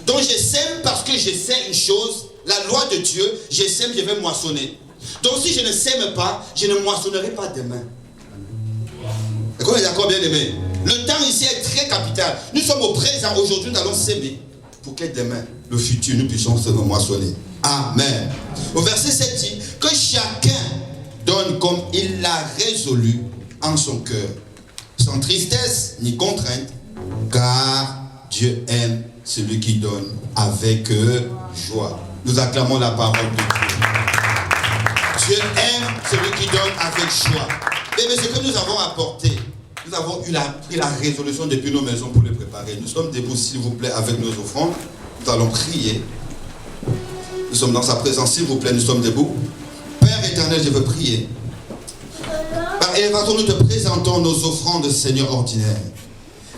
Donc je sème parce que je sais une chose, la loi de Dieu, je sème, je vais moissonner. Donc si je ne sème pas, je ne moissonnerai pas demain. Est-ce qu'on est d'accord, bien-aimé? Le temps ici est très capital. Nous sommes au présent, aujourd'hui nous allons s'aimer pour que demain, le futur, nous puissions se moissonner. Amen. Au verset 7 dit que chacun donne comme il l'a résolu en son cœur, sans tristesse ni contrainte, car Dieu aime celui qui donne avec joie. Nous acclamons la parole de Dieu. Dieu aime celui qui donne avec joie. Mais ce que nous avons apporté, nous avons pris la résolution depuis nos maisons pour le préparer. Nous sommes debout, s'il vous plaît, avec nos offrandes. Nous allons prier. Nous sommes dans sa présence, s'il vous plaît, nous sommes debout. Père éternel, je veux prier. Par élévation, nous te présentons nos offrandes, Seigneur ordinaire.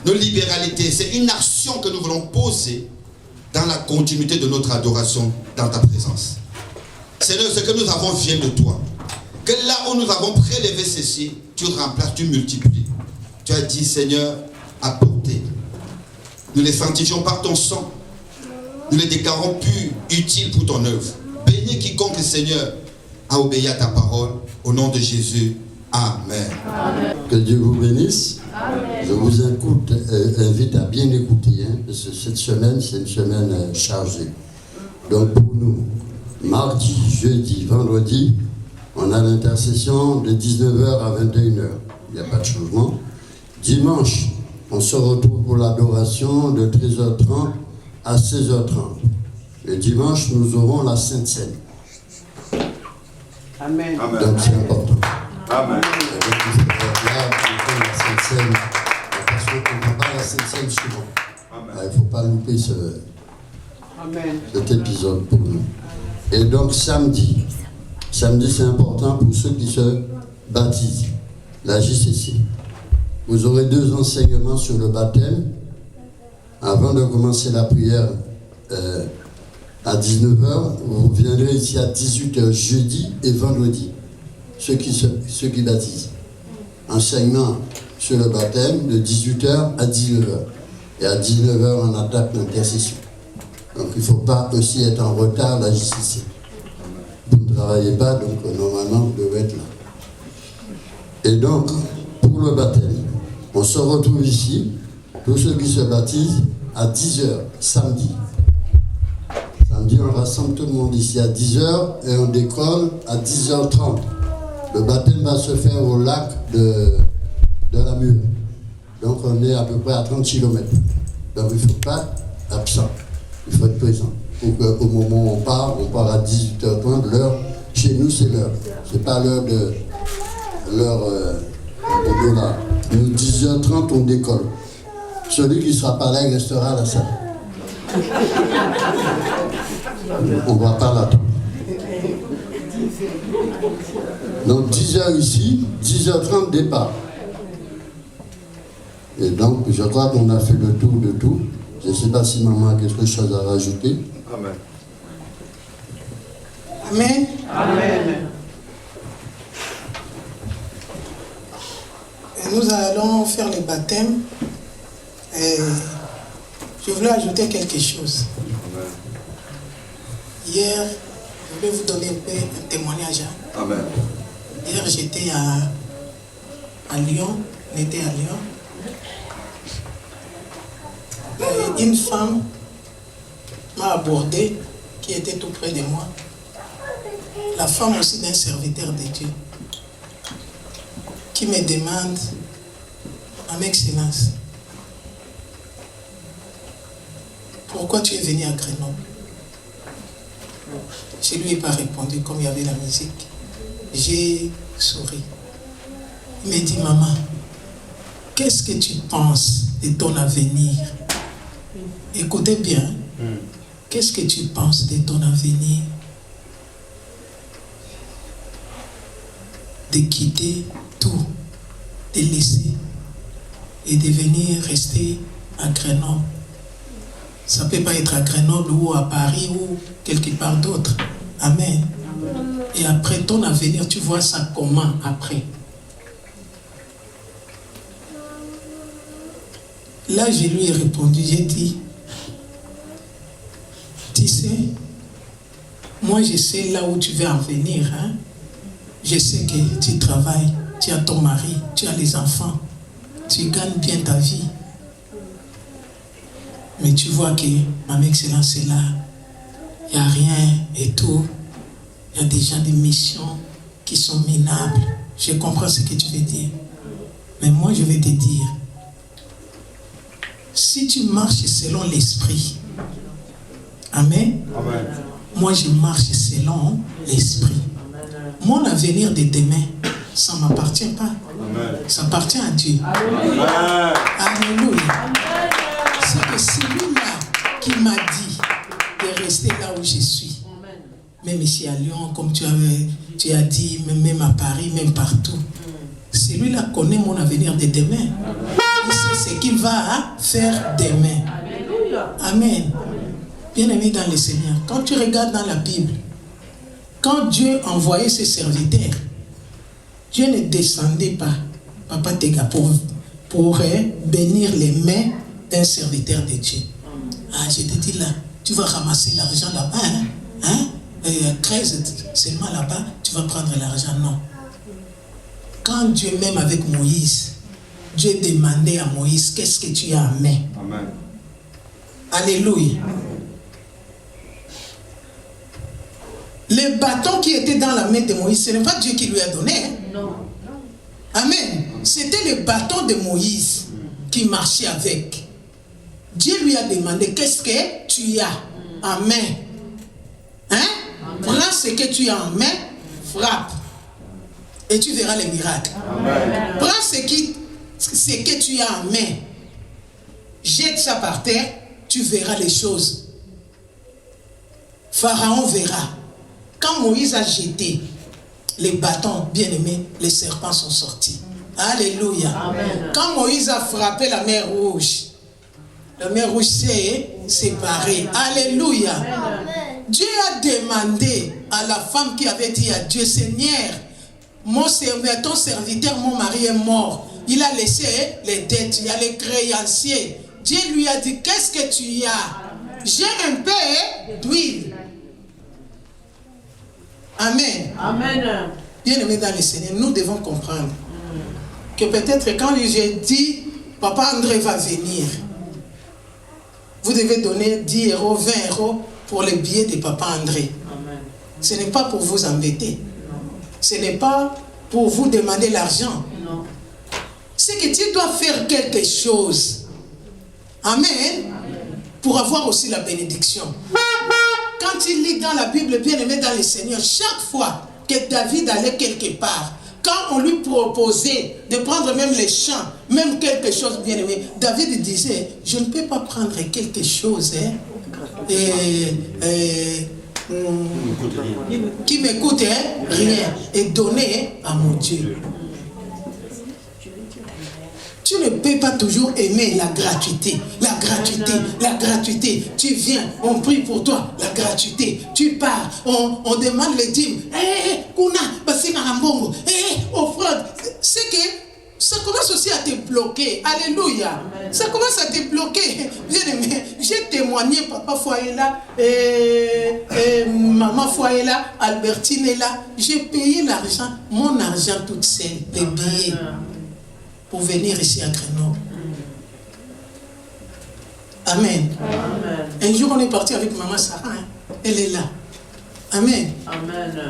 Nos libéralités, c'est une action que nous voulons poser dans la continuité de notre adoration dans ta présence. Seigneur, ce que nous avons vient de toi. Que là où nous avons prélevé ceci, tu remplaces, tu multiplies. Tu as dit, Seigneur, apportez. Nous les sanctifions par ton sang. Nous les déclarons purs, utiles pour ton œuvre. Bénis quiconque, Seigneur, a obéi à ta parole. Au nom de Jésus. Amen. Amen. Que Dieu vous bénisse. Amen. Je vous invite à bien écouter, parce que cette semaine, c'est une semaine chargée. Donc pour nous, mardi, jeudi, vendredi, on a l'intercession de 19h à 21h. Il n'y a pas de changement. Dimanche, on se retrouve pour l'adoration de 13h30 à 16h30. Le dimanche, nous aurons la Sainte Seine. Amen. Donc c'est important. Amen. Donc il faut être là pour la Sainte Seine. Parce qu'on ne prend pas la Sainte Seine souvent. Il ne faut pas louper cet épisode pour nous. Et donc samedi c'est important pour ceux qui se baptisent, la JCC. Vous aurez 2 enseignements sur le baptême. Avant de commencer la prière à 19h, vous viendrez ici à 18h jeudi et vendredi, ceux qui baptisent. Enseignement sur le baptême de 18h à 19h. Et à 19h, on attaque l'intercession. Donc il ne faut pas aussi être en retard à la JCC. Vous ne travaillez pas, donc normalement vous devez être là. Et donc, pour le baptême, on se retrouve ici, tous ceux qui se baptisent, à 10h, samedi. Samedi, on rassemble tout le monde ici à 10h et on décolle à 10h30. Le baptême va se faire au lac de la Mure. Donc on est à peu près à 30 km. Donc il ne faut pas être absent, il faut être présent. Pour qu'au moment où on part à 18h30, l'heure, chez nous c'est l'heure. Ce n'est pas l'heure au-delà. Nous, 10h30, on décolle. Celui qui ne sera pas là, il restera à la salle. On ne va pas l'attendre. Donc 10h ici, 10h30 départ. Et donc, je crois qu'on a fait le tour de tout. Je ne sais pas si maman a quelque chose à rajouter. Amen. Amen. Amen. Et nous allons faire les baptêmes. Et Je voulais ajouter quelque chose. Hier, je vais vous donner un témoignage. Amen. Hier, j'étais à Lyon. On était à Lyon. Et une femme m'a abordé qui était tout près de moi. La femme aussi d'un serviteur de Dieu qui me demande, en excellence, pourquoi tu es venu à Grenoble? Je lui ai pas répondu comme il y avait la musique. J'ai souri. Il m'a dit, maman, qu'est-ce que tu penses de ton avenir? Écoutez bien. Qu'est-ce que tu penses de ton avenir? De quitter tout, de laisser et de venir rester à Grenoble. Ça ne peut pas être à Grenoble ou à Paris ou quelque part d'autre. Amen. Et après ton avenir, tu vois ça comment après? Là, je lui ai répondu, j'ai dit, tu sais, moi je sais là où tu veux en venir. Hein? Je sais que tu travailles, tu as ton mari, tu as les enfants, tu gagnes bien ta vie. Mais tu vois que ma excellence est là, il n'y a rien et tout. Il y a des gens de mission qui sont minables. Je comprends ce que tu veux dire. Mais moi je vais te dire, si tu marches selon l'esprit, amen. Amen. Moi je marche selon l'esprit. Mon avenir de demain, ça ne m'appartient pas. Amen. Ça appartient à Dieu. Amen. Alléluia. C'est que celui-là qui m'a dit de rester là où je suis. Même ici à Lyon, comme tu as dit, même à Paris, même partout. Celui-là connaît mon avenir de demain. Il sait ce qu'il va faire demain. Amen. Bien-aimé dans le Seigneur, quand tu regardes dans la Bible, quand Dieu envoyait ses serviteurs, Dieu ne descendait pas, Papa Tega, pour bénir les mains d'un serviteur de Dieu. Ah, je te dis là, tu vas ramasser l'argent là-bas, hein? 13 seulement là-bas, tu vas prendre l'argent. Non. Quand Dieu, même avec Moïse, Dieu demandait à Moïse, qu'est-ce que tu as en main? Amen. Alléluia. Le bâton qui était dans la main de Moïse, ce n'est pas Dieu qui lui a donné. Hein? Non. Amen. C'était le bâton de Moïse qui marchait avec. Dieu lui a demandé, qu'est-ce que tu as en main? Hein? Prends ce que tu as en main, frappe. Et tu verras les miracles. Amen. Prends ce que tu as en main, jette ça par terre, tu verras les choses. Pharaon verra. Quand Moïse a jeté les bâtons, bien aimés, les serpents sont sortis. Alléluia. Amen. Quand Moïse a frappé la mer Rouge, la mer Rouge s'est séparée. Alléluia. Amen. Dieu a demandé à la femme qui avait dit à Dieu, Seigneur, ton serviteur, mon mari est mort. Il a laissé les dettes, il y a les créanciers. Dieu lui a dit, qu'est-ce que tu as? J'ai un peu d'huile. Amen. Amen. Bien-aimés dans le Seigneur, nous devons comprendre que peut-être quand j'ai dit, Papa André va venir, vous devez donner 10 euros, 20 euros pour les billets de Papa André. Amen. Ce n'est pas pour vous embêter. Ce n'est pas pour vous demander l'argent. Non. C'est que tu dois faire quelque chose. Amen. Pour avoir aussi la bénédiction. Quand il lit dans la Bible, bien aimé dans le Seigneur, chaque fois que David allait quelque part, quand on lui proposait de prendre même les champs, même quelque chose, bien aimé, David disait, je ne peux pas prendre quelque chose qui m'écoute rien et donner à mon Dieu. Tu ne peux pas toujours aimer la gratuité. La gratuité, la gratuité. Tu viens, on prie pour toi, la gratuité. Tu pars, on demande les dîmes. Kuna, basina rambongo. Offrande. C'est que ça commence aussi à te bloquer. Alléluia. Ça commence à te bloquer. Bien aimé, j'ai témoigné, papa foyer là, maman foyer là, Albertine est là. J'ai payé l'argent, mon argent toute seule, les billets, pour venir ici à Grenoble. Amen. Amen. Un jour, on est parti avec maman Sarah. Hein. Elle est là. Amen. Amen.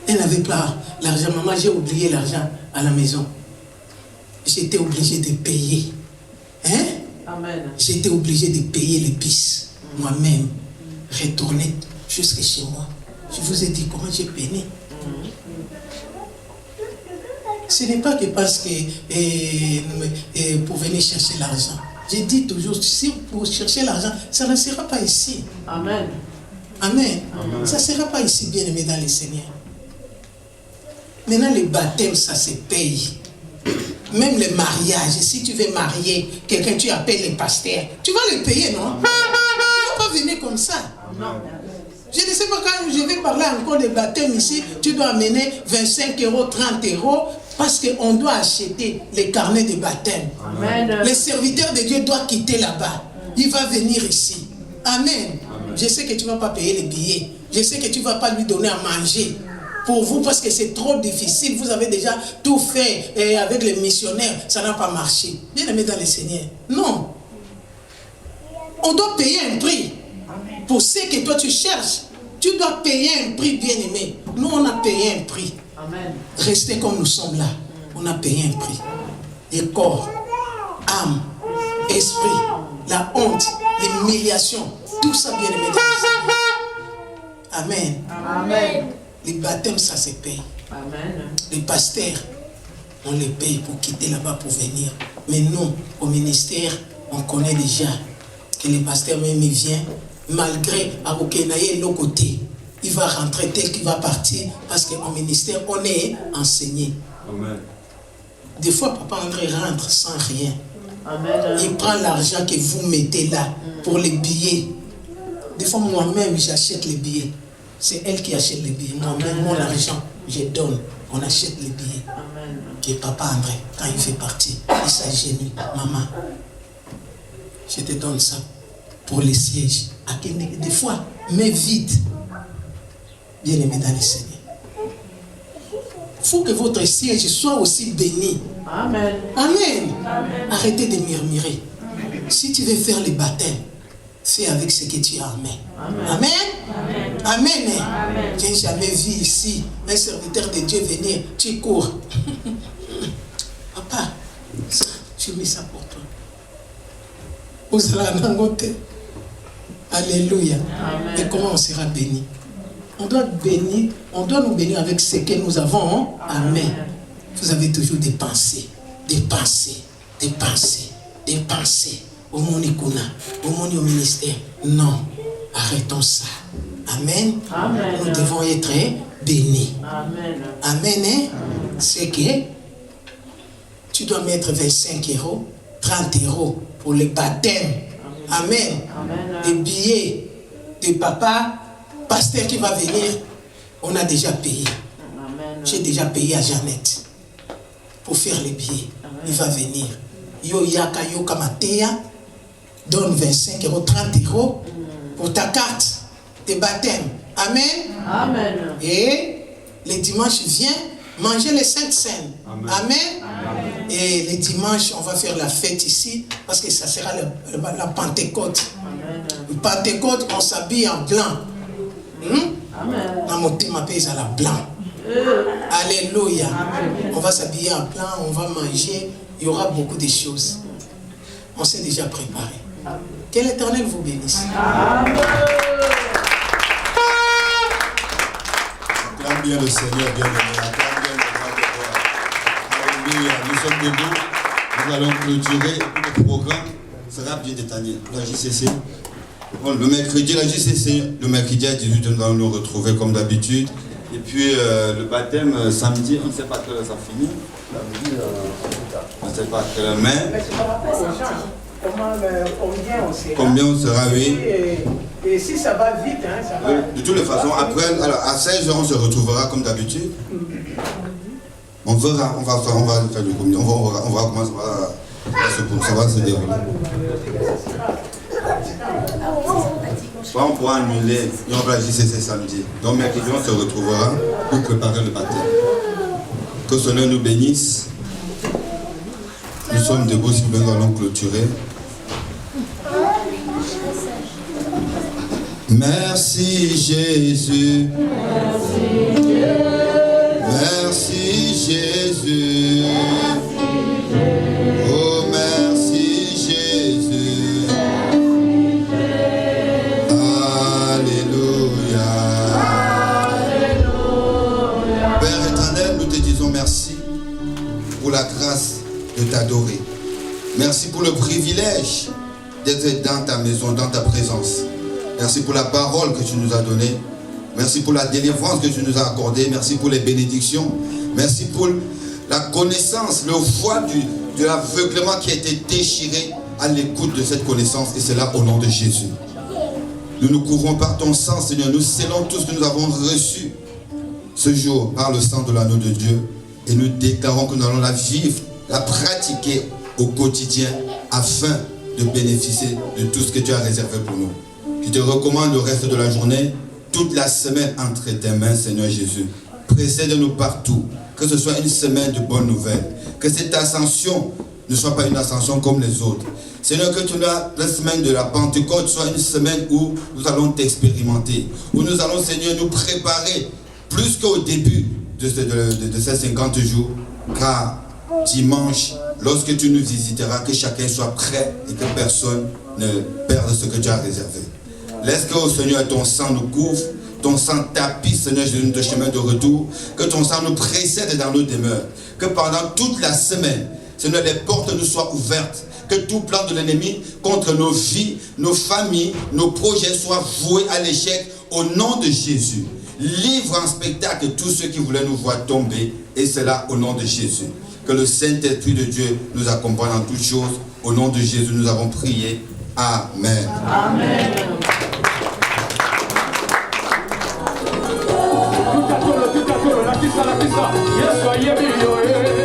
Elle n'avait pas l'argent. Maman, j'ai oublié l'argent à la maison. J'étais obligé de payer. Hein? Amen. J'étais obligé de payer les pistes. Moi-même. Retourner jusque chez moi. Je vous ai dit comment j'ai peiné. Ce n'est pas que parce que pour venir chercher l'argent. J'ai dit toujours, si pour chercher l'argent, ça ne sera pas ici. Amen. Amen. Ça ne sera pas ici, bien aimé dans le Seigneur. Maintenant, les baptêmes, ça se paye. Même le mariage, si tu veux marier quelqu'un, tu appelles le pasteur. Tu vas le payer, non? Tu ne vas pas venir comme ça. Non. Je ne sais pas, quand je vais parler encore de baptême ici, tu dois amener 25 €, 30 €, parce qu'on doit acheter les carnets de baptême. Amen. Le serviteur de Dieu doit quitter là-bas. Il va venir ici. Amen. Je sais que tu ne vas pas payer les billets. Je sais que tu ne vas pas lui donner à manger. Pour vous, parce que c'est trop difficile. Vous avez déjà tout fait et avec les missionnaires. Ça n'a pas marché. Bien aimé dans le Seigneur. Non. On doit payer un prix. Pour ce que toi tu cherches, tu dois payer un prix, bien aimé. Nous, on a payé un prix. Amen. Restez comme nous sommes là. On a payé un prix. Et corps, âme, esprit, la honte, l'humiliation, tout ça, bien aimé. Amen. Amen. Les baptêmes, ça se paye. Amen. Les pasteurs, on les paye pour quitter là-bas pour venir. Mais nous, au ministère, on connaît déjà que les pasteurs, même il vient, malgré Arokenaye l'autre côté, il va rentrer tel qu'il va partir, parce qu'au ministère, on est enseigné. Amen. Des fois, Papa André rentre sans rien. Amen. Il prend l'argent que vous mettez là pour les billets. Des fois, moi-même, j'achète les billets. C'est elle qui achète les billets. Moi-même, mon argent, je donne. On achète les billets. Amen. Et Papa André, quand il fait partie, il s'agenouille. Maman, je te donne ça pour les sièges. Des fois, mais vite. Bien aimé dans le Seigneur. Il faut que votre siège soit aussi béni. Amen. Amen. Arrêtez de murmurer. Si tu veux faire le baptême, fais avec ce que tu as en main. Amen. Amen. Amen. Je n'ai jamais vu ici un serviteur de Dieu venir, tu cours. Papa, j'ai mis ça pour toi. Vous allez en côté. Alléluia. Amen. Et comment on sera béni? On doit nous bénir avec ce que nous avons. Hein? Amen. Vous avez toujours des pensées. Au monde Ikuna, au monde au ministère. Non. Arrêtons ça. Amen. Amen. Nous devons être bénis. Amen. Amen. Hein? C'est que tu dois mettre 25 €, 30 € pour le baptême. Amen. Amen. Les billets de papa, pasteur qui va venir, on a déjà payé. Amen. J'ai déjà payé à Jeannette pour faire les billets. Il va venir. Yo Yaka Yo Kamatea, donne 25 €, 30 € pour ta carte de baptême. Amen. Amen. Et les dimanches, viens manger les Saintes Seines. Amen. Et les dimanches, on va faire la fête ici parce que ça sera la Pentecôte. Amen. Le Pentecôte, on s'habille en blanc. Amen. Dans mon thème, appelle ça la blanc. Alléluia. On va s'habiller en blanc, on va manger. Il y aura beaucoup de choses. On s'est déjà préparé. Que l'Éternel vous bénisse. Amen. Acclame bien le Seigneur, bien aimé. Acclame bien le roi de gloire. Alléluia. Nous sommes debout. Nous allons clôturer. Le programme sera bien détaillé. La JCC. Bon, le mercredi, la JCC, le mercredi à 18h, nous allons nous retrouver comme d'habitude. Et puis le baptême samedi, on ne sait pas à quelle heure ça finit. On ne sait pas à quelle heure, mais combien on sera, oui. Et si ça va vite, hein, ça va. De toutes les façons, après, alors, à 16h, on se retrouvera comme d'habitude. On va faire le communion. On va commencer ça va se dérouler. On pourra annuler et on va JCC samedi. Donc mercredi, on se retrouvera pour préparer le baptême. Que son nom nous bénisse. Nous sommes debout si nous allons clôturer. Merci Jésus. Merci Jésus. Oh merci Jésus. Alléluia. Père éternel, nous te disons merci pour la grâce de t'adorer. Merci pour le privilège d'être dans ta maison, dans ta présence. Merci pour la parole que tu nous as donnée. Merci pour la délivrance que tu nous as accordée. Merci pour les bénédictions. Merci pour la connaissance, le voile de l'aveuglement qui a été déchiré à l'écoute de cette connaissance. Et c'est là au nom de Jésus. Nous nous couvrons par ton sang, Seigneur. Nous scellons tout ce que nous avons reçu ce jour par le sang de l'agneau de Dieu. Et nous déclarons que nous allons la vivre, la pratiquer au quotidien afin de bénéficier de tout ce que tu as réservé pour nous. Je te recommande le reste de la journée, toute la semaine entre tes mains, Seigneur Jésus. Précède-nous partout, que ce soit une semaine de bonnes nouvelles, que cette ascension ne soit pas une ascension comme les autres. Seigneur, que la semaine de la Pentecôte soit une semaine où nous allons t'expérimenter, où nous allons, Seigneur, nous préparer plus qu'au début de ces 50 jours, car dimanche, lorsque tu nous visiteras, que chacun soit prêt et que personne ne perde ce que tu as réservé. Laisse que, oh Seigneur, ton sang nous couvre, ton sang tapisse, Seigneur Jésus, notre chemin de retour, que ton sang nous précède dans nos demeures, que pendant toute la semaine, Seigneur, les portes nous soient ouvertes, que tout plan de l'ennemi contre nos vies, nos familles, nos projets soient voués à l'échec au nom de Jésus. Livre en spectacle tous ceux qui voulaient nous voir tomber, et c'est là au nom de Jésus. Que le Saint-Esprit de Dieu nous accompagne en toutes choses. Au nom de Jésus, nous avons prié. Amen. Amen. La pista, la pista. Yes, soyez